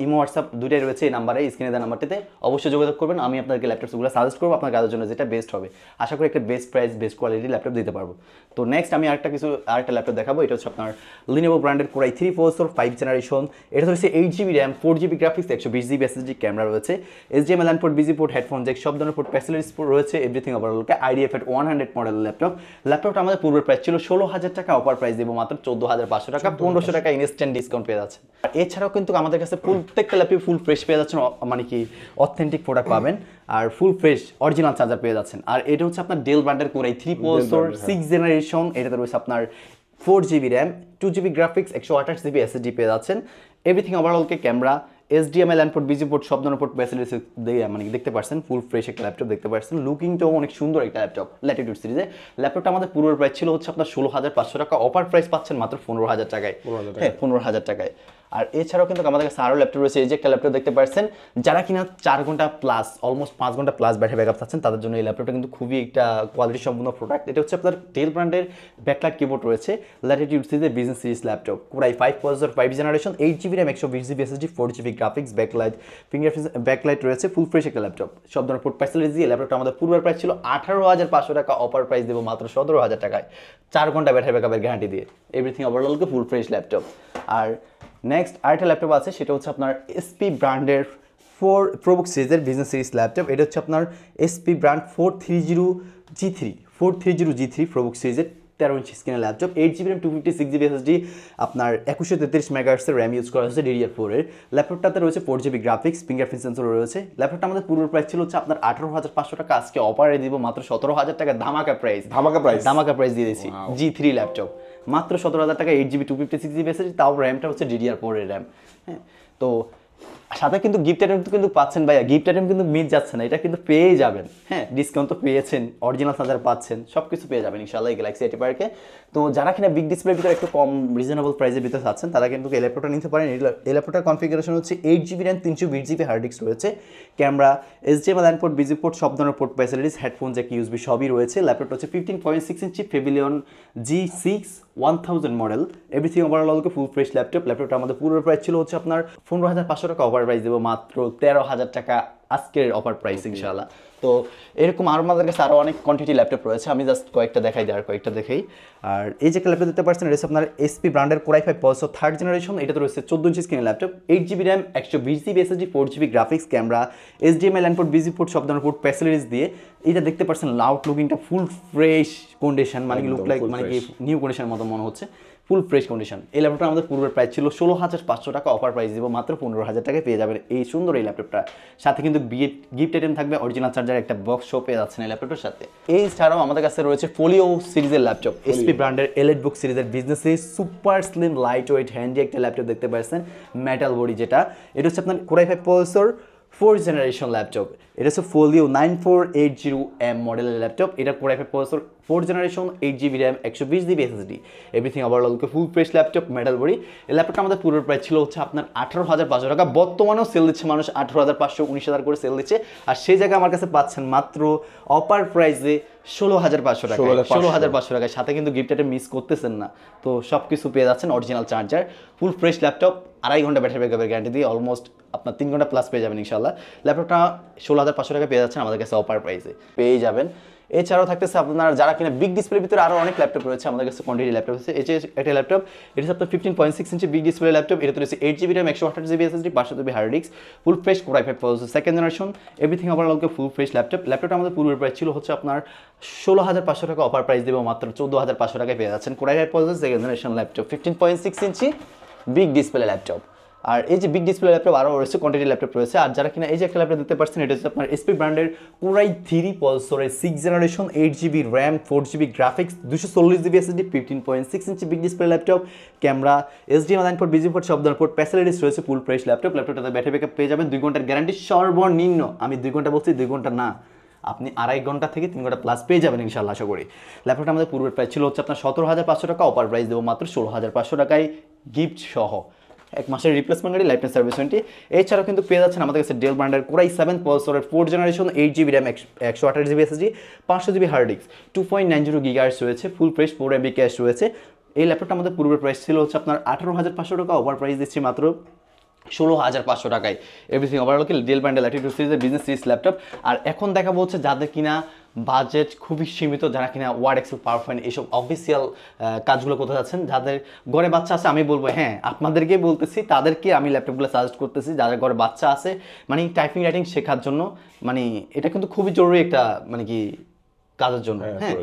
ইমো হোয়াটসঅ্যাপ দুইটাই রয়েছে এই নাম্বারে, স্ক্রিনে দেওয়া নাম্বারটিতে অবশ্যই যোগাযোগ করবেন। আমি আপনাকে ল্যাপটপগুলো সাজেস্ট করবো আপনার কাজের জন্য যেটা বেস্ট হবে। আশা করি একটা বেস্ট প্রাইস বেস্ট কোয়ালিটির ল্যাপটপ দিতে পারবো। তো নেক্সট আমি আরেকটা ল্যাপটপ দেখাবো। এটা হচ্ছে আপনার লিনোভো ব্র্যান্ডের Core i3 প্রসেসর 5 জেনারেশন। এটা হচ্ছে 8GB RAM, 4GB graphics, 120GB SSD camera রয়েছে, HDMI LAN port, VGA port, headphone Jack, সব ধরনের পোর্ট ফ্যাসিলিটিস রয়েছে, এভরিথিং ওভারঅলকে IDFA 100 মডেল ল্যাপটপটা আমাদের পূর্বের প্রাইস ছিল 16,000 টাকা, অফার প্রাইস দেবো মাত্র 14,500 টাকা, 1500 টাকা ইনস্ট্যান্ট ডিসকাউন্ট পেয়ে যাচ্ছেন। আর এছাড়াও কিন্তু আমাদের কাছে প্রত্যেকটা ল্যাপটপ ফুল ফ্রেশ পেয়ে যাচ্ছেন, মানে কি অথেন্টিক প্রোডাক্ট পাবেন, আর ফুল ফ্রেশ অরিজিনাল চার্জার পেয়ে যাচ্ছেন। আর এটা হচ্ছে আপনার ডেল ব্র্যান্ডের Core i3 প্রসেসর 6 জেনারেশন। এটাতে রয়েছে আপনার 4GB RAM, 2GB graphics, 128GB SSD পেয়ে যাচ্ছেন, এভরিথিং ওভারঅলকে camera, HDMI LAN port, VGA port, সব ধরনের পোর্ট ফ্যাসিলিটিস মানে দেখতে পাচ্ছেন, ফুল ফ্রেশ একটা ল্যাপটপ দেখতে পাচ্ছেন, লুকিংটাও অনেক সুন্দর একটা ল্যাপটপ। ল্যাটিটিউড সিরিজে ল্যাপটপটা আমাদের পূর্বের প্রাইস ছিল হচ্ছে আপনার 16,500 টাকা, অফার প্রাইস পাচ্ছেন মাত্র 15,000 টাকায়। হ্যাঁ, 15,000 টাকায়। আর এছাড়াও কিন্তু আমাদের কাছে আরও ল্যাপটপ রয়েছে, এই যে একটা ল্যাপটপ দেখতে পাচ্ছেন, যারা কিনা 4 ঘন্টা প্লাস, অলমোস্ট 5 ঘন্টা প্লাস ব্যাটারি ব্যাকআপ চাচ্ছেন, তাদের জন্য এই ল্যাপটপটা কিন্তু খুবই একটা কোয়ালিটি সম্পূর্ণ প্রোডাক্ট। এটা হচ্ছে আপনার ডেল ব্র্যান্ডের ব্যাকলাইট কিবোর্ড রয়েছে, ল্যাটিটিউড সিরিজের business series laptop, Core i5 processor 5 generation, 8GB RAM, 120GB SSD, 4GB graphics, backlight রয়েছে, ফুল ফ্রেশ একটা ল্যাপটপ, সব ধরনের পোর্ট ফ্যাসিলিটিস দিয়ে। ল্যাপটপটা আমাদের পূর্বের প্রাইস ছিল 18,500 টাকা, অফার প্রাইস দেবো মাত্র 17,000 টাকায়, 4 ঘন্টা ব্যাটারি ব্যাকআপের গ্যারান্টি দিয়ে, এভরিথিং ওভারঅলকে ফুল ফ্রেশ ল্যাপটপ। আর নেক্সট আরেকটা ল্যাপটপ আছে, সেটা হচ্ছে আপনার এসপি ব্র্যান্ডের প্রোবুক সিরিজের বিজনেস সিরিজ ল্যাপটপ। এটা হচ্ছে আপনার এসপি ব্র্যান্ড 430G3 প্রোবুক সিরিজের 13 ইঞ্চি স্ক্রিনের laptop, 8GB RAM, 256GB SSD, আপনার 2133 মেগাহার্টজের র্যাম ইউজ করা হচ্ছে DDR4 এর। ল্যাপটপটাতে রয়েছে 4GB গ্রাফিক্স, ফিঙ্গারপ্রিন্ট সেন্সর রয়েছে। ল্যাপটপটা আমাদের পূর্বের প্রাইস ছিল হচ্ছে আপনার 18,500 টাকা, আজকে অফারে দিব মাত্র 17,000 টাকা, ধামাকা প্রাইস দিয়ে দিয়েছি। G3 ল্যাপটপ মাত্র 17,000 টাকা, 8GB 256GB SSD, তাও র্যামটা হচ্ছে DDR4 এর র্যাম। হ্যাঁ, তো সাথে কিন্তু গিফট আইটেম কিন্তু পাচ্ছেন ভাইয়া, গিফট আইটেম কিন্তু মিস যাচ্ছে না, এটা কিন্তু পেয়েই যাবেন। হ্যাঁ, ডিসকাউন্ট তো পেয়েছেন, অরিজিনাল চার্জার পাচ্ছেন, সব কিছু পেয়ে যাবেন ইনশাআল্লাহ এই গ্যালাক্সি A পার্কে। তো যারা কিনা বিগ ডিসপ্লের ভিতরে একটু কম রিজনেবল প্রাইসের ভিতরে চাচ্ছেন, তারা কিন্তু এই ল্যাপটপটা নিতে পারেন। এই ল্যাপটপটার কনফিগারেশন হচ্ছে 8GB RAM, 320GB hard disk রয়েছে, camera, HDMI LAN port, VGA port, সব ধরনের port facilities, headphone jack, USB সবই রয়েছে। ল্যাপটপটা হচ্ছে 15.6 inch Pavilion G6 1000 model, everything ওভারঅলকে ফুল ফ্রেশ ল্যাপটপ। ল্যাপটপটা আমাদের পুরো প্রাইস ছিল হচ্ছে আপনার 15,500 টাকা, অফার প্রাইস দেবো মাত্র 13,000 টাকা আজকের অফার প্রাইস ইনশাআল্লাহ। তো এরকম আর আমাদের কাছে আরও অনেক কোয়ান্টিটি ল্যাপটপ রয়েছে, আমি জাস্ট কয়েকটা দেখাই দিই, আর কয়েকটা দেখেই। আর এই যে ল্যাপটপ দিতে পারছেন, এটা হচ্ছে আপনার এসপি ব্র্যান্ডের Core i5 processor 3rd generation. এটাতে রয়েছে 14 ইঞ্চি স্ক্রিনের laptop, 8GB RAM, 120GB SSD, 4GB graphics, camera, HDMI LAN port, VGA port, সব ধরনের পোর্ট ফ্যাসিলিটিস দিয়ে। এটা দেখতে পাচ্ছেন লাউড লুকিংটা ফুল ফ্রেশ কন্ডিশন, মানে কি লুক লাইক মানে কি নিউ কন্ডিশনের মতো মনে হচ্ছে, ফুল ফ্রেশ কন্ডিশন। এই ল্যাপটপটা আমাদের পূর্বের প্রাইস ছিল 16,500 টাকা, অফার প্রাইস দিব মাত্র 15,000 টাকায় পেয়ে যাবেন এই সুন্দর এই ল্যাপটপটা। সাথে কিন্তু গিফট আইটেম থাকবে, অরিজিনাল চার্জার, একটা বক্স শো পেয়ে যাচ্ছেন এই ল্যাপটপটার সাথে। এই ছাড়াও আমাদের কাছে রয়েছে ফোলিও সিরিজের ল্যাপটপ, এসপি ব্র্যান্ডের এলিট বুক সিরিজের business series, super slim light weight handy একটা ল্যাপটপ দেখতে পাচ্ছেন, মেটাল বডি যেটা। এটা হচ্ছে আপনার Core i5 processor 4th generation laptop. এটা হচ্ছে ফোলিও 9480M মডেলের ল্যাপটপ। এটা Core i5 processor 4th generation, 8GB RAM, 120GB SSD, everything ওভারঅলকে full fresh laptop, metal body. এই ল্যাপটপটা আমাদের পুরো প্রাইস ছিল হচ্ছে আপনার 18,500 টাকা, বর্তমানেও সেল দিচ্ছে মানুষ 18,500, 19,000 করে সেল দিচ্ছে। আর সেই জায়গায় আমার কাছে পাচ্ছেন মাত্র অফার প্রাইসে 16,500 টাকা, 16,500 টাকায়। সাথে কিন্তু গিফট আইটেম মিস করতেছেন না, তো সব কিছু পেয়ে যাচ্ছেন, অরিজিনাল চার্জার, ফুল ফ্রেশ ল্যাপটপ, 2.5 ঘন্টা ব্যাটারি ব্যাকআপের গ্যারান্টি দিয়ে অলমোস্ট আপনার 3 ঘন্টা প্লাস পেয়ে যাবেন ইনশাআল্লাহ। ল্যাপটপটা 16,500 টাকা পেয়ে যাচ্ছেন আমাদের কাছে অফার প্রাইসে পেয়ে যাবেন। এছাড়াও থাকতেছে আপনার যারা কিনা বিগ ডিসপ্লের ভিতরে আরো অনেক ল্যাপটপ রয়েছে, আমাদের কাছে কোয়ান্টিটি ল্যাপটপ আছে। এই যে একটা ল্যাপটপ, এটা হচ্ছে আপনার 15.6 ইঞ্চি বিগ ডিসপ্লে ল্যাপটপ, এটা রয়েছে 8GB RAM 128GB SSD 500GB hard disk, full fresh core i5 processor second generation, everything overall full fresh laptop. ল্যাপটপটা আমাদের পূর্বের প্রাইস ছিল হচ্ছে আপনার 16,500 টাকা, অফার প্রাইস দেবো মাত্র 14,500 টাকায় পেয়ে যাচ্ছেন core i5 processor second generation laptop 15.6 inch big display laptop. আর এই যে বিগ ডিসপ্লে ল্যাপটপ আরও রয়েছে, কোয়ান্টিটি ল্যাপটপ রয়েছে। আর যারা কিনা এই যে একটা ল্যাপটপ দিতে পারছেন, এটা হচ্ছে আপনার এসপি ব্র্যান্ডের কোর i3 প্রসেসরের 6 generation 8GB RAM 4GB graphics 240GB SSD 15.6 inch big display laptop, camera HDMI input VGA port সব ধরনের পোর্ট ফ্যাসিলিটিস রয়েছে, ফুল ফ্রেশ ল্যাপটপ। ল্যাপটপটাতে ব্যাটারি ব্যাকআপ পেয়ে যাবেন 2 ঘন্টার গ্যারান্টি সর্বনিম্ন, আমি 2 ঘন্টা বলছি, 2 ঘন্টা না, আপনি 2.5 ঘন্টা থেকে 3 ঘন্টা প্লাস পেয়ে যাবেন ইনশাআল্লাহ আশা করি। ল্যাপটপটা আমাদের পূর্বের প্রাইস ছিল হচ্ছে আপনার 17,500 টাকা, অফার প্রাইস দেবো মাত্র 16,500 টাকায় গিফট সহ, 1 মাসের রিপ্লেসমেন্ট গাড়ি, লাইফ টাইম সার্ভিস ওয়ারেন্টি। এছাড়াও কিন্তু পেয়ে যাচ্ছেন আমাদের কাছে ডেল ব্র্যান্ডের কোর i7 প্রসেসরের 4 generation 8GB RAM 128GB SSD 500GB hard disk 2.90 GHz রয়েছে, ফুল ফ্রেশ 4MB ক্যাশ রয়েছে। এই ল্যাপটপটা আমাদের পূর্বের প্রাইস ছিল হচ্ছে আপনার 18,500 টাকা, ওভার প্রাইস দিচ্ছি মাত্র 16,500 টাকায়। এভরিথিং ওভারঅল ডেল ব্র্যান্ডের ল্যাটিটিউড সিরিজের বিজনেস সিরিজ ল্যাপটপ। আর এখন দেখাবো হচ্ছে যাদের কিনা বাজেট খুবই সীমিত, যারা কিনা ওয়ার্ড এক্সেল পাওয়ারপয়েন্ট এইসব অফিসিয়াল কাজগুলো করতে যাচ্ছেন, যাদের ঘরে বাচ্চা আছে, আমি বলবো হ্যাঁ আপনাদেরকে বলতেছি, তাদেরকে আমি ল্যাপটপগুলো সাজেস্ট করতেছি, যাদের ঘরে বাচ্চা আছে, মানে টাইপিং রাইটিং শেখার জন্য, মানে এটা কিন্তু খুবই জরুরি একটা মানে কি কাজের জন্য। হ্যাঁ,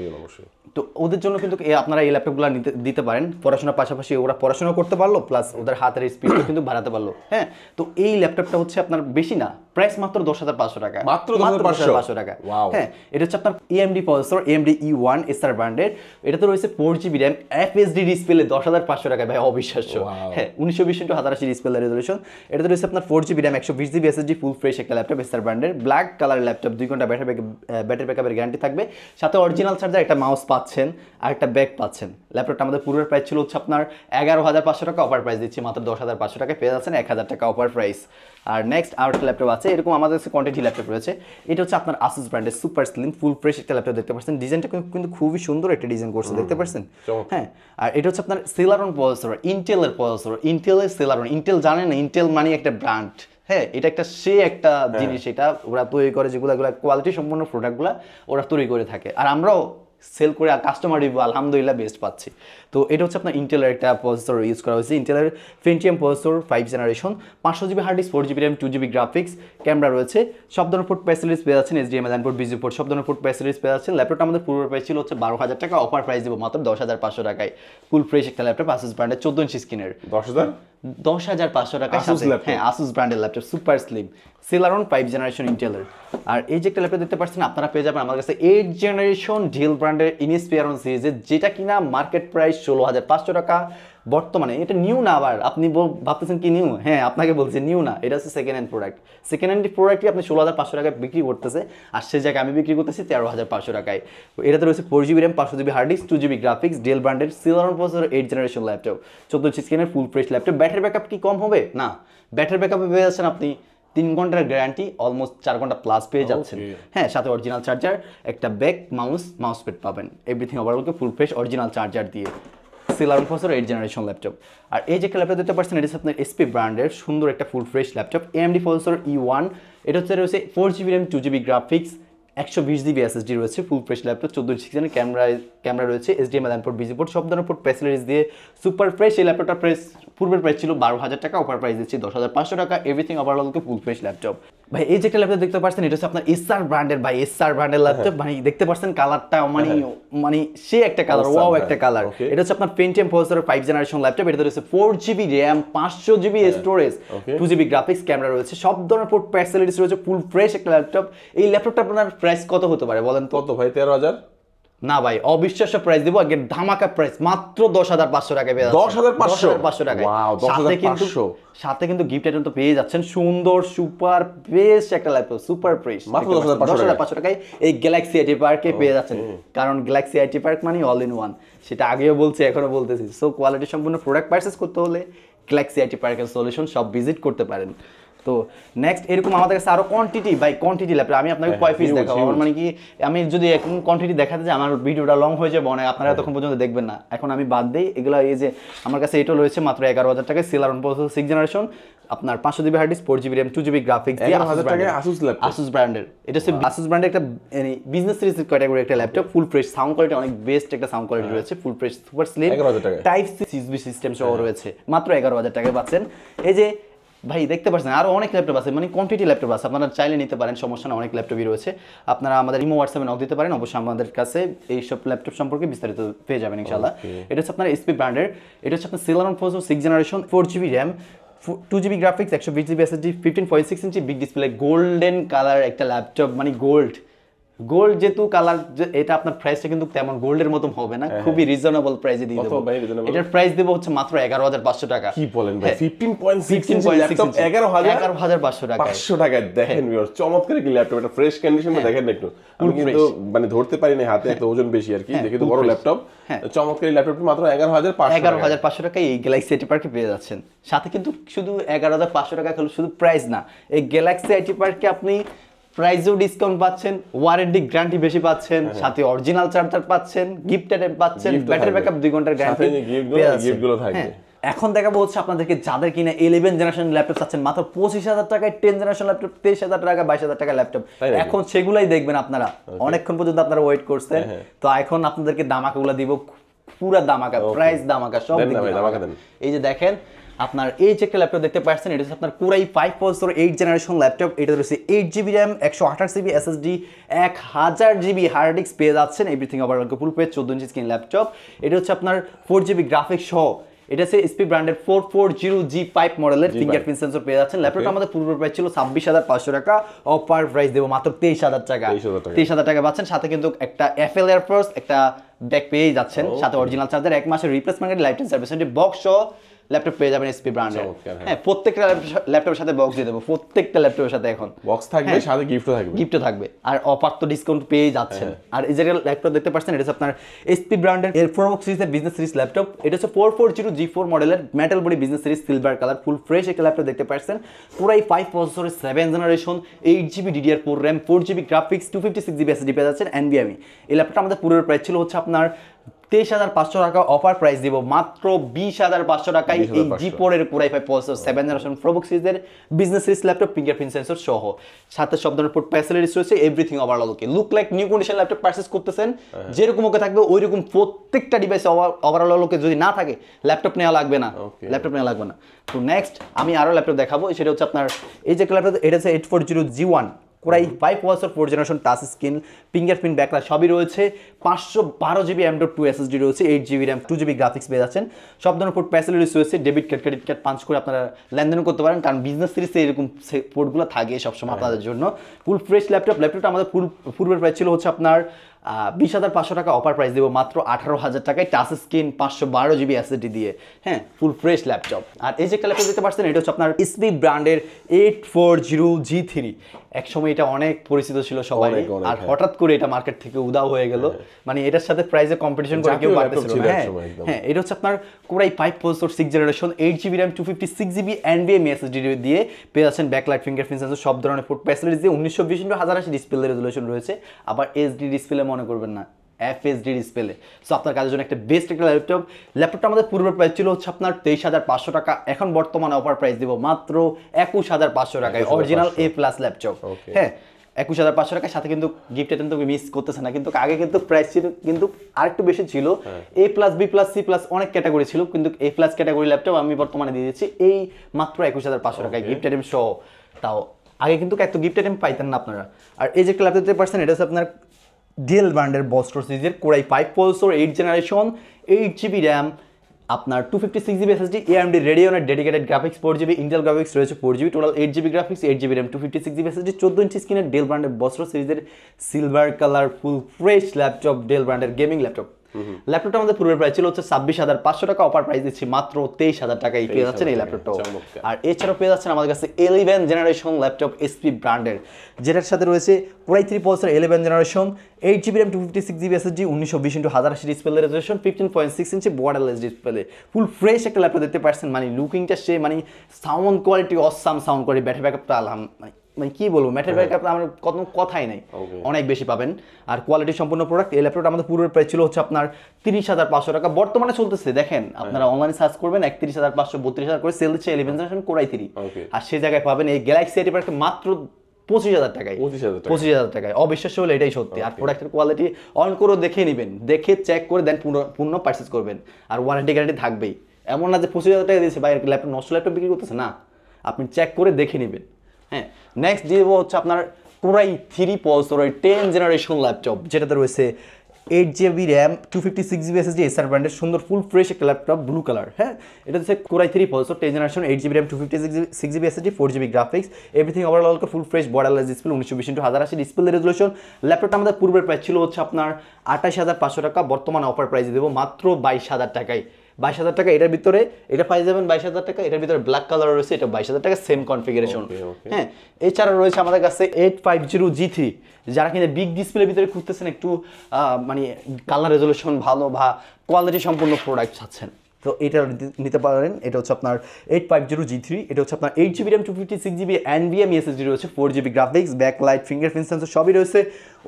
তো ওদের জন্য কিন্তু আপনারা এই ল্যাপটপগুলো দিতে পারেন, পড়াশোনার পাশাপাশি ওরা পড়াশোনা করতে পারলো, প্লাস ওদের হাতের স্পিডও কিন্তু বাড়াতে পারলো। হ্যাঁ, তো এই ল্যাপটপটা হচ্ছে আপনার বেশি না, প্রাইস মাত্র 10,500 টাকা, মাত্র 10,500 টাকা। হ্যাঁ, এটা হচ্ছে আপনার AMD processor AMD E1 SR ব্র্যান্ডের, এটাতে রয়েছে 4GB RAM FHD ডিসপ্লে 10,500 টাকা, ভাই অবিশ্বাস্য। হ্যাঁ, 1920x1080 ডিসপ্লে রেজলিউশন, এটাতে রয়েছে আপনার 4GB RAM 120GB SSD ফুল ফ্রেশ একটা ল্যাপটপ SR ব্র্যান্ডের, ব্ল্যাক কালারের ল্যাপটপ, 2 ঘন্টা ব্যাটারি ব্যাকআপের গ্যারান্টি থাকবে, সাথে অরিজিনাল চার্জার, একটা মাউস পাচ্ছেন আর একটা ব্যাগ পাচ্ছেন। ল্যাপটপটা আমাদের পূর্বের প্রাইস ছিল হচ্ছে আপনার 11,500 টাকা, অফার প্রাইস দিচ্ছি মাত্র 10,500 টাকায় পেয়ে যাচ্ছেন 1,000 টাকা অফার প্রাইস। আর নেক্সট আর একটা ল্যাপটপ আছে, এরকম আমাদের কাছে কোয়ান্টিটি ল্যাপটপ রয়েছে। এটা হচ্ছে আপনার আসুস ব্র্যান্ডের সুপার স্লিম ফুল ফ্রেশ একটা ল্যাপটপ, দেখতে পাচ্ছেন ডিজাইনটা কিন্তু খুবই সুন্দর একটা ডিজাইন করছে, দেখতে পাচ্ছেন। হ্যাঁ, আর এটা হচ্ছে আপনার সেলারন প্রসেসর, ইন্টেলের প্রসেসর, ইন্টেলের সেলারন। ইন্টেল জানেন না, ইন্টেল মানে একটা ব্র্যান্ড। হ্যাঁ, এটা একটা একটা জিনিস, এটা ওরা তৈরি করে, যেগুলো কোয়ালিটি সম্পন্ন প্রোডাক্টগুলো ওরা তৈরি করে থাকে, আর আমরাও সেল করে কাস্টমার রিভিউ আলহামদুলিল্লাহ বেস্ট পাচ্ছি। তো এটা হচ্ছে আপনার ইন্টেলের একটা প্রসেসর ইউজ করা হয়েছে, ইন্টেলের Pentium processor 5 generation 500GB hard disk 4GB RAM 2GB graphics, camera রয়েছে, সব ধরনের পোর্ট ফ্যাসিলিটিস পেয়ে যাচ্ছেন, HDMI ইনপুট বিজি পোর্ট সব ধরনের পোর্ট ফ্যাসিলিটিস পেয়ে যাচ্ছেন। ল্যাপটপটা আমাদের পূর্বের প্রাইস ছিল হচ্ছে 12,000 টাকা, অফার প্রাইস দেবো মাত্র 10,500 টাকায়, ফুল ফ্রেশ একটা ল্যাপটপ আসুস ব্র্যান্ডের 14 ইঞ্চি স্ক্রিনের 10,500 টাকা। হ্যাঁ, আসুস ব্র্যান্ডের laptop super slim Celeron 5 generation ইন্টেলের। আর এই যে একটা ল্যাপটপ দেখতে পাচ্ছেন, আপনারা পেয়ে যাবেন আমার কাছে 8 জেনারেশন ডেল ব্র্যান্ডের ইনস্পিরান সিরিজের, যেটা কিনা মার্কেট প্রাইস 16,500 টাকা বর্তমানে। এটা নিউ না, আবার আপনি ভাবতেছেন কি নিউ? হ্যাঁ, আপনাকে বলছি নিউ না, এটা হচ্ছে second hand product. Second hand প্রোডাক্টই আপনি 16,500 টাকায় বিক্রি করতেছে, আর সেই জায়গায় আমি বিক্রি করতেছি 13,500 টাকায়। এটাতে রয়েছে 4GB RAM 500GB hard disk 2GB graphics, Dell ব্র্যান্ডের Celeron processor 8 generation laptop 14 inch স্ক্রিনের full fresh laptop. Battery backup কি কম হবে? না, ব্যাটারি ব্যাকআপে পেয়ে যাচ্ছেন আপনি 3 ঘন্টার গ্যারান্টি, অলমোস্ট 4 ঘন্টা প্লাস পেয়ে যাচ্ছেন। হ্যাঁ, সাথে অরিজিনাল চার্জার, একটা ব্যাগ, মাউস প্যাড পাবেন, এভরিথিং ওভারঅলকে ফুল ফ্রেশ অরিজিনাল চার্জার দিয়ে সেলারন প্রসেসর 8 জেনারেশন ল্যাপটপ। আর এই যে একটা ল্যাপটপ দিতে পারছেন, এটা হচ্ছে আপনার এসপি ব্র্যান্ডের সুন্দর একটা ফুল fresh laptop AMD processor E1, এটা রয়েছে 4GB RAM 2GB graphics 120GB SSD রয়েছে, ফুল ফ্রেশ ল্যাপটপ 14 ইঞ্চি স্ক্রিনের, ক্যামেরা রয়েছে, HDMI ইনপুট বিজি পোর্ট সব ধরনের পোর্ট ফ্যাসিলিটিস দিয়ে সুপার ফ্রেশ। এই ল্যাপটপটা পূর্বের প্রাইস ছিল 12,000 টাকা, অফার প্রাইস দিচ্ছি 10,500 টাকা, এভরিথিং ওভারঅলকে ফুল ফ্রেশ ল্যাপটপ। ভাই এই যে একটা ল্যাপটপ দেখতে পাচ্ছেন, এটা হচ্ছে আপনার SR ব্র্যান্ডের, ভাই SR ব্র্যান্ডের ল্যাপটপ, মানে দেখতে পাচ্ছেন কালারটা, মানে সে একটা কালার, ওয়াও একটা কালার। এটা হচ্ছে আপনার Pentium প্রসেসরের 5 জেনারেশন ল্যাপটপ, এটা রয়েছে 4GB RAM 500GB storage 2GB graphics, camera রয়েছে, সব ধরনের পোর্ট ফ্যাসিলিটিস রয়েছে, ফুল ফ্রেশ একটা ল্যাপটপ। এই ল্যাপটপটা আপনার প্রাইস কত হতে পারে বলেন তো? কত ভাই? 13,000? না ভাই, অবিশ্বাস্য প্রাইস দেবো, আগে ধামাকা প্রাইস মাত্র 10,500 টাকায় পেয়ে যাচ্ছেন। 10,500 টাকায়। ওয়াও, 10,500 সাথে কিন্তু গিফট আইটেম তো পেয়ে যাচ্ছেন, সুন্দর সুপার ফ্রেশ একটা ল্যাপটপ, সুপার ফ্রেশ মাত্র 10,500 টাকায় এই গ্যালাক্সি আইটি পার্কে পেয়ে যাচ্ছেন। কারণ গ্যালাক্সি আইটি পার্ক মানে অল ইন ওয়ান, সেটা আগেও বলছি এখনো বলতেছি। সো কোয়ালিটি সম্পূর্ণ প্রোডাক্ট পারচেজ করতে হলে গ্যালাক্সি আইটি পার্কের সলিউশন সব ভিজিট করতে পারেন। তো নেক্সট এরকম আমাদের কাছে আরো কোয়ান্টিটি ল্যাপটপ আমি আপনাকে কয় পিস দেখাবো, মানে কি আমি যদি এখন কোয়ান্টিটি দেখাতে যাই আমার ভিডিওটা লং হয়ে যাবে অনেক, আপনারা তখন পর্যন্ত দেখবেন না। এখন আমি বাদ দিই এগুলো। এই যে আমার কাছে এটা রয়েছে মাত্র 11,000 টাকায় Celeron প্রসেসর 6th জেনারেশন, আপনার 500 GB hard disk, 4 GB RAM, 2 GB graphics দিয়ে 11,000 টাকায় আসুস ব্র্যান্ডের। এটা হচ্ছে আসুস ব্র্যান্ডের একটা বিজনেস সিরিজ ক্যাটাগরি একটা laptop, full fresh, sound quality অনেক বেস্ট একটা সাউন্ড কোয়ালিটি রয়েছে, full fresh, super slim, type C USB system সহ রয়েছে, মাত্র 11,000 টাকায় পাচ্ছেন। এই যে ভাই দেখতে পাচ্ছেন আরো অনেক ল্যাপটপ আছে, মানে কোয়ান্টিটি ল্যাপটপ আছে, আপনারা চাইলে নিতে পারেন, সমস্যা না, অনেক ল্যাপটপই রয়েছে। আপনারা আমাদের ইমো হোয়াটসঅ্যাপে নক দিতে পারেন, অবশ্যই আমাদের কাছে এইসব ল্যাপটপ সম্পর্কে বিস্তারিত পেয়ে যাবেন ইনশাআল্লাহ। এটা হচ্ছে আপনার এসপি ব্র্যান্ডের, এটা হচ্ছে আপনার Celeron processor 6th generation, 4 GB RAM, 2 GB graphics, 120 GB SSD, 15.6 inch big display, golden colour একটা ল্যাপটপ, মানে গোল্ড যেহেতু কালার, এটা আপনার প্রাইসটা কিন্তু তেমন গোল্ডের মতো হবে না, খুবই রিজনেবল প্রাইসে দিয়ে দেব। এটার প্রাইস দেব হচ্ছে মাত্র 11,500 টাকা। কি বলেন ভাই, 15.6 ইঞ্চি ল্যাপটপ 11,500 টাকা, 500 টাকায় দেখেন ভিউয়ার্স, চমৎকার কি ল্যাপটপ, এটা ফ্রেশ কন্ডিশনটা দেখেন একটু, আমি কিন্তু মানে ধরতে পারি না হাতে, একটা ওজন বেশি আর কি, দেখে তো বড় ল্যাপটপ, চমৎকার ল্যাপটপটি মাত্র 11,500 টাকায় এই গ্যালাক্সি আইটি পার্কে পেয়ে যাচ্ছেন। সাথে কিন্তু শুধু 11,500 টাকা শুধু প্রাইস না, এই গ্যালাক্সি আইটি পার্কে আপনি প্রাইসেও ডিসকাউন্ট পাচ্ছেন, ওয়ারেন্টি গ্যারান্টি বেশি পাচ্ছেন, সাথে অরিজিনাল চার্জার পাচ্ছেন, গিফট আইটেম পাচ্ছেন, ব্যাটারি ব্যাকআপ 2 ঘন্টার গ্যারান্টি, গিফটগুলো থাকবে। এখন দেখাবো হচ্ছে আপনাদেরকে যাদের কিনা 11 জেনারেশন ল্যাপটপ চাচ্ছেন মাত্র 25,000 টাকায়, 10 জেনারেশন ল্যাপটপ 23,000 টাকা, 22,000 টাকা ল্যাপটপ, এখন সেগুলাই দেখবেন আপনারা, অনেকক্ষণ পর্যন্ত আপনারা ওয়েট করছেন, তো এখন আপনাদেরকে দামাকাগুলো দিব, পুরা দামাকা, প্রাইস দামাকা, সব দিন। এই যে দেখেন আপনার এই যে একটা ল্যাপটপ দেখতে পাচ্ছেন, এটা হচ্ছে আপনার কোরাই 5 প্রসেসর 8 জেনারেশন ল্যাপটপ, এটা রয়েছে 8 GB RAM, 128 GB SSD, 1000 GB hard disk পেয়ে যাচ্ছেন, everything overall full page, 14 inch screen laptop. এটা হচ্ছে আপনার 4 জিবি গ্রাফিক্স সহ, এটা হচ্ছে এসপি ব্র্যান্ডের 440G5 মডেলের ফিঙ্গারপ্রিন্ট সেন্সর পেয়ে যাচ্ছেন। ল্যাপটপটা আমাদের পূর্ব প্রাইস ছিল 26,500 টাকা, অফার প্রাইস দেবো মাত্র 23,000 টাকা, 23,000 টাকা পাচ্ছেন। সাথে কিন্তু একটা এফএল এয়ারফোর্স একটা ব্যাগ পেয়ে যাচ্ছেন, সাথে অরিজিনাল চার্জার, 1 মাসের replacement life time service box সহ ল্যাপটপ পেয়ে যাবেন এসপি ব্র্যান্ডের। হ্যাঁ, প্রত্যেকটা ল্যাপটপের সাথে বক্স দিয়ে দেবো, প্রত্যেকটা ল্যাপটপের সাথে এখন বক্স থাকবে, সাথে গিফটও থাকবে, আর অফার তো ডিসকাউন্ট পেয়ে যাচ্ছেন। আর এই যে ল্যাপটপ দেখতে পাচ্ছেন, এটা হচ্ছে আপনার এসপি ব্র্যান্ডের এরফোর্বক্স সিরিজের বিজনেস সিরিজ ল্যাপটপ, এটা হচ্ছে 440G4 মডেলের metal body business series, silver colour, full fresh একটা ল্যাপটপ দেখতে পাচ্ছেন, পুরাই 5 প্রসেসরের 7 generation, 8 GB DDR4 RAM, 4 GB graphics, 256 GB SSD পেয়ে যাচ্ছেন NVMe। এই ল্যাপটপটা আমাদের পুরো প্রাইস ছিল হচ্ছে আপনার 23,500 টাকা, অফার প্রাইস দিব মাত্র 20,500 টাকায় এই G4 এর কোরাই 5 প্রসেসর 7 জেনারেশন প্রোবক্স সিরিজের business series laptop, fingerprint sensor সহ, সাথে সব ধরনের পোর্ট ফ্যাসিলিটিস রয়েছে, everything overall okay, look like new condition laptop purchase করতেছেন, যেরকম ওকে থাকবে ওইরকম প্রত্যেকটা ডিভাইস ওভারঅল ওকে যদি না থাকে ল্যাপটপ নেওয়া লাগবে না, তো নেক্সট আমি আরো ল্যাপটপ দেখাবো, সেটা হচ্ছে আপনার এই যে ল্যাপটপ, এটা হচ্ছে 840G1 core i 5 processor 4 generation, touch screen, fingerprint backlight সবই রয়েছে, 512 জিবি M.2 এসএসডি রয়েছে, 8 জিবি র্যাম, 2 জিবি গ্রাফিক্স পেয়ে যাচ্ছেন, সব ধরনের পোর্ট ফ্যাসিলিটিস রয়েছে, debit card credit card punch করে আপনারা লেনদেন করতে পারেন, কারণ বিজনেস সিরিজে এরকম পোর্টগুলো থাকে সবসময় আপনাদের জন্য। ফুল ফ্রেশ ল্যাপটপটা আমাদের পূর্বের প্রাইস ছিল হচ্ছে আপনার 20,500 টাকা, অফার প্রাইস দেবো মাত্র 18,000 টাকায়, টাচ স্ক্রিন, 512 জিবি এসএসডি দিয়ে, হ্যাঁ, ফুল ফ্রেশ ল্যাপটপ। আর এই যে ল্যাপটপ দেখতে পাচ্ছেন, এটা হচ্ছে আপনার এসপি ব্র্যান্ডের 840G3, একসময় এটা অনেক পরিচিত ছিল সবাই, আর হঠাৎ করে এটা মার্কেট থেকে উদাও হয়ে গেল, মানে এটার সাথে প্রাইসে কম্পিটিশন করে কেউ পারতেছিল না। হ্যাঁ, এটা হচ্ছে আপনার core i 5 processor 6 generation, 8 GB RAM, 256 GB NVMe SSD দিয়ে পেয়ে যাচ্ছেন, ব্যাকলাইট, ফিঙ্গারপ্রিন্ট সেন্সর, সব ধরনের পোর্ট ফ্যাসিলিটিস দিয়ে, 1920x1080 ডিসপ্লে রেজোলিউশন রয়েছে, আবার HD ডিসপ্লে মনে করবেন না, FHD ডিসপ্লে, সো আপনার কাজের জন্য একটা বেস্ট একটা ল্যাপটপটা আমাদের পূর্বের প্রাইস ছিল হচ্ছে আপনার 23,500 টাকা, এখন বর্তমানে অফার প্রাইস দিব মাত্র 21,500 টাকায়, অরিজিনাল A+ ল্যাপটপ। হ্যাঁ, 21,500 টাকার সাথে কিন্তু গিফট আইটেম তো মিস করতেছে না, কিন্তু আগে কিন্তু প্রাইস ছিল কিন্তু আরেকটু বেশি ছিল, A+, B+, C+ অনেক ক্যাটাগরি ছিল, কিন্তু A+ ক্যাটাগরি ল্যাপটপ আমি বর্তমানে দিয়ে দিচ্ছি এই মাত্র 21,500 টাকায়, গিফট আইটেম সহ। তাও আগে কিন্তু এত গিফট আইটেম পাইতেন না আপনারা। আর এই যে একটা ল্যাপটপ দেখতে পাচ্ছেন, এটা হচ্ছে আপনার ডেল ব্র্যান্ডের বস্ট্রো সিরিজের core i 5 processor 8 generation, 8 GB RAM, আপনার 256 জিবি এসএসডি, AMD রেডিয়নের dedicated graphics, 4 GB Intel graphics রয়েছে, 4 GB total, 8 GB graphics, 8 GB RAM, 256 GB SSD, 14 inch স্ক্রিনের ডেল ব্র্যান্ডের বস্ট্রো সিরিজের silver colour full fresh laptop, Dell ব্র্যান্ডের gaming laptop. ল্যাপটপটা আমাদের পূর্বের প্রাইস ছিল হচ্ছে 26,500 টাকা, অফার প্রাইস দিচ্ছি মাত্র 23,000 টাকায় পেয়ে যাচ্ছেন এই ল্যাপটপটাও। আর এছাড়াও পেয়ে যাচ্ছেন আমাদের কাছে 11 জেনারেশন ল্যাপটপ এসপি ব্র্যান্ডের, যেটার সাথে রয়েছে Core i3 processor 11 generation, 8GB RAM 256GB SSD, 1920x1080 display resolution, 15.6 inch borderless display, full fresh একটা ল্যাপটপ দেখতে পাচ্ছেন। মানে লুকিংটা সে মানে sound quality awesome sound quality, battery ব্যাকআপটা মানে কি বলবো, ব্যাটারি ব্যাকআপ আমার কোনো কথাই নেই, অনেক বেশি পাবেন। আর কোয়ালিটি সম্পূর্ণ প্রোডাক্ট। এই ল্যাপটপটা আমাদের পূর্বের প্রাইস ছিল হচ্ছে আপনার 30,500 টাকা, বর্তমানে চলতেছে দেখেন আপনারা অনলাইনে সার্চ করবেন 31,500 32,000 করে সেল দিচ্ছে 11 জেনারেশন Core i3। আর সেই জায়গায় পাবেন এই গ্যালাক্সি i3 মাত্র 25,000 টাকায়, 25,000 টাকায়। অবিশ্বাস্য হলে এটাই সত্যি। আর প্রোডাক্টের কোয়ালিটি অন করে দেখে নেবেন, দেখে চেক করে দেন পূর্ণ পারচেজ করবেন, আর ওয়ারেন্টি গ্যারান্টি থাকবেই। এমন না যে 25,000 টাকা দিয়েছে ভাই ল্যাপটপ নষ্ট ল্যাপটপ বিক্রি করতেছে, না, আপনি চেক করে দেখে নেবেন। হ্যাঁ, নেক্সট দিয়ে হচ্ছে আপনার Core i3 processor 10 generation laptop, যেটাতে রয়েছে 8GB RAM 256GB SSD, SR ব্র্যান্ডের সুন্দর ফুল ফ্রেশ একটা ল্যাপটপ, ব্লু কালার। হ্যাঁ, এটা হচ্ছে Core i3 processor 10 generation, 8GB RAM 256GB SSD, 4GB graphics, everything overall full fresh borderless display, 1920x1080 display resolution. ল্যাপটপটা আমাদের পূর্বের প্রাইস ছিল হচ্ছে আপনার 28,500 টাকা, বর্তমানে অফার প্রাইস দেবো মাত্র 22,000 টাকায়। 22,000 টাকা এটার ভিতরে, এটা পাই যাবেন 22,000 টাকা। এটার ভিতরে ব্ল্যাক কালার রয়েছে, এটা 22,000 টাকা, সেম কনফিগারেশন। হ্যাঁ, এছাড়া রয়েছে আমাদের কাছে 850G3, যারা কিনা বিগ ডিসপ্লের ভিতরে খুঁজতেছেন, একটু মানে কালার রেজলিউশন ভালো বা কোয়ালিটি সম্পূর্ণ প্রোডাক্ট চাচ্ছেন, তো এটা নিতে পারেন। এটা হচ্ছে আপনার 850G3, এটা হচ্ছে আপনার 8GB RAM 256GB NVMe SSD রয়েছে, 4GB graphics, backlight, fingerprint sensor সবই রয়েছে,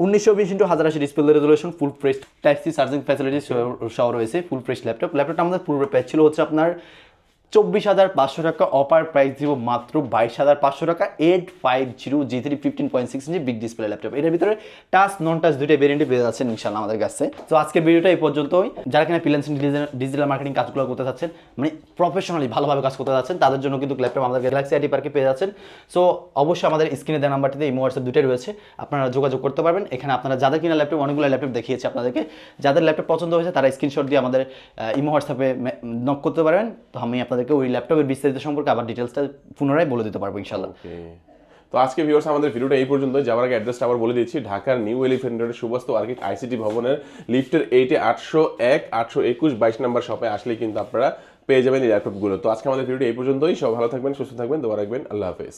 1920x1080 display resolution, full fresh type C charging facility সহ রয়েছে, ফুল ফ্রেশ ল্যাপটপ। ল্যাপটপটা আমাদের পূর্বে প্রাইস ছিল হচ্ছে আপনার 24,500 টাকা, অফার প্রাইস দিব মাত্র 22,500 টাকা। 850G3 15.6 inch big display laptop, এটার ভিতরে টাচ নন টাচ দুইটা ভেরিয়েন্টে পেয়ে যাচ্ছেন ইনশাআল্লাহ আমাদের কাছে। তো আজকের ভিডিওটা এই পর্যন্তই। যারা কিনা ফ্রিল্যান্সিং ডিজিটাল মার্কেটিং কাজগুলো করতে চাচ্ছেন, মানে প্রফেশনালি ভালোভাবে কাজ করতে যাচ্ছেন, তাদের জন্য কিন্তু ল্যাপটপ আমাদের গ্যালাক্সি আইটি পার্কে পেয়ে যাচ্ছেন। সো অবশ্যই আমাদের স্ক্রিনে দেওয়া নাম্বারটিতে ইমো হোয়াটসঅ্যাপ দুটোই রয়েছে, আপনারা যোগাযোগ করতে পারবেন। এখানে আপনারা যাদের কিনা ল্যাপটপ, অনেকগুলো ল্যাপটপ দেখিয়েছি আপনাদেরকে, যাদের ল্যাপটপ পছন্দ হয়েছে তারা স্ক্রিনশট দিয়ে আমাদের ইমো হোয়াটসঅ্যাপে নক করতে পারবেন। তো আমি আপনাদেরকে ওই ল্যাপটপের বিস্তারিত সম্পর্কে আবার ডিটেলসটা পুনরায় বলে দিতে পারবো ইনশাআল্লাহ। তো আজকে ভিউয়ার্স আমাদের ভিডিওটা এই পর্যন্ত। যাওয়ার আগে অ্যাড্রেসটা আবার বলে দিচ্ছি, ঢাকার নিউ এলিফ্যান্ট রোডের সুবাস্ত আর্কিট আইসিটি ভবনের লিফটের 8-এ 801 821 22 নাম্বার শপে আসলেই কিন্তু আপনারা পেয়ে যাবেন এই ল্যাপটপগুলো। তো আজকে আমাদের ভিডিওটা এই পর্যন্তই। সব ভালো থাকবেন, সুস্থ থাকবেন, দোয়া রাখবেন। আল্লাহ হাফেজ।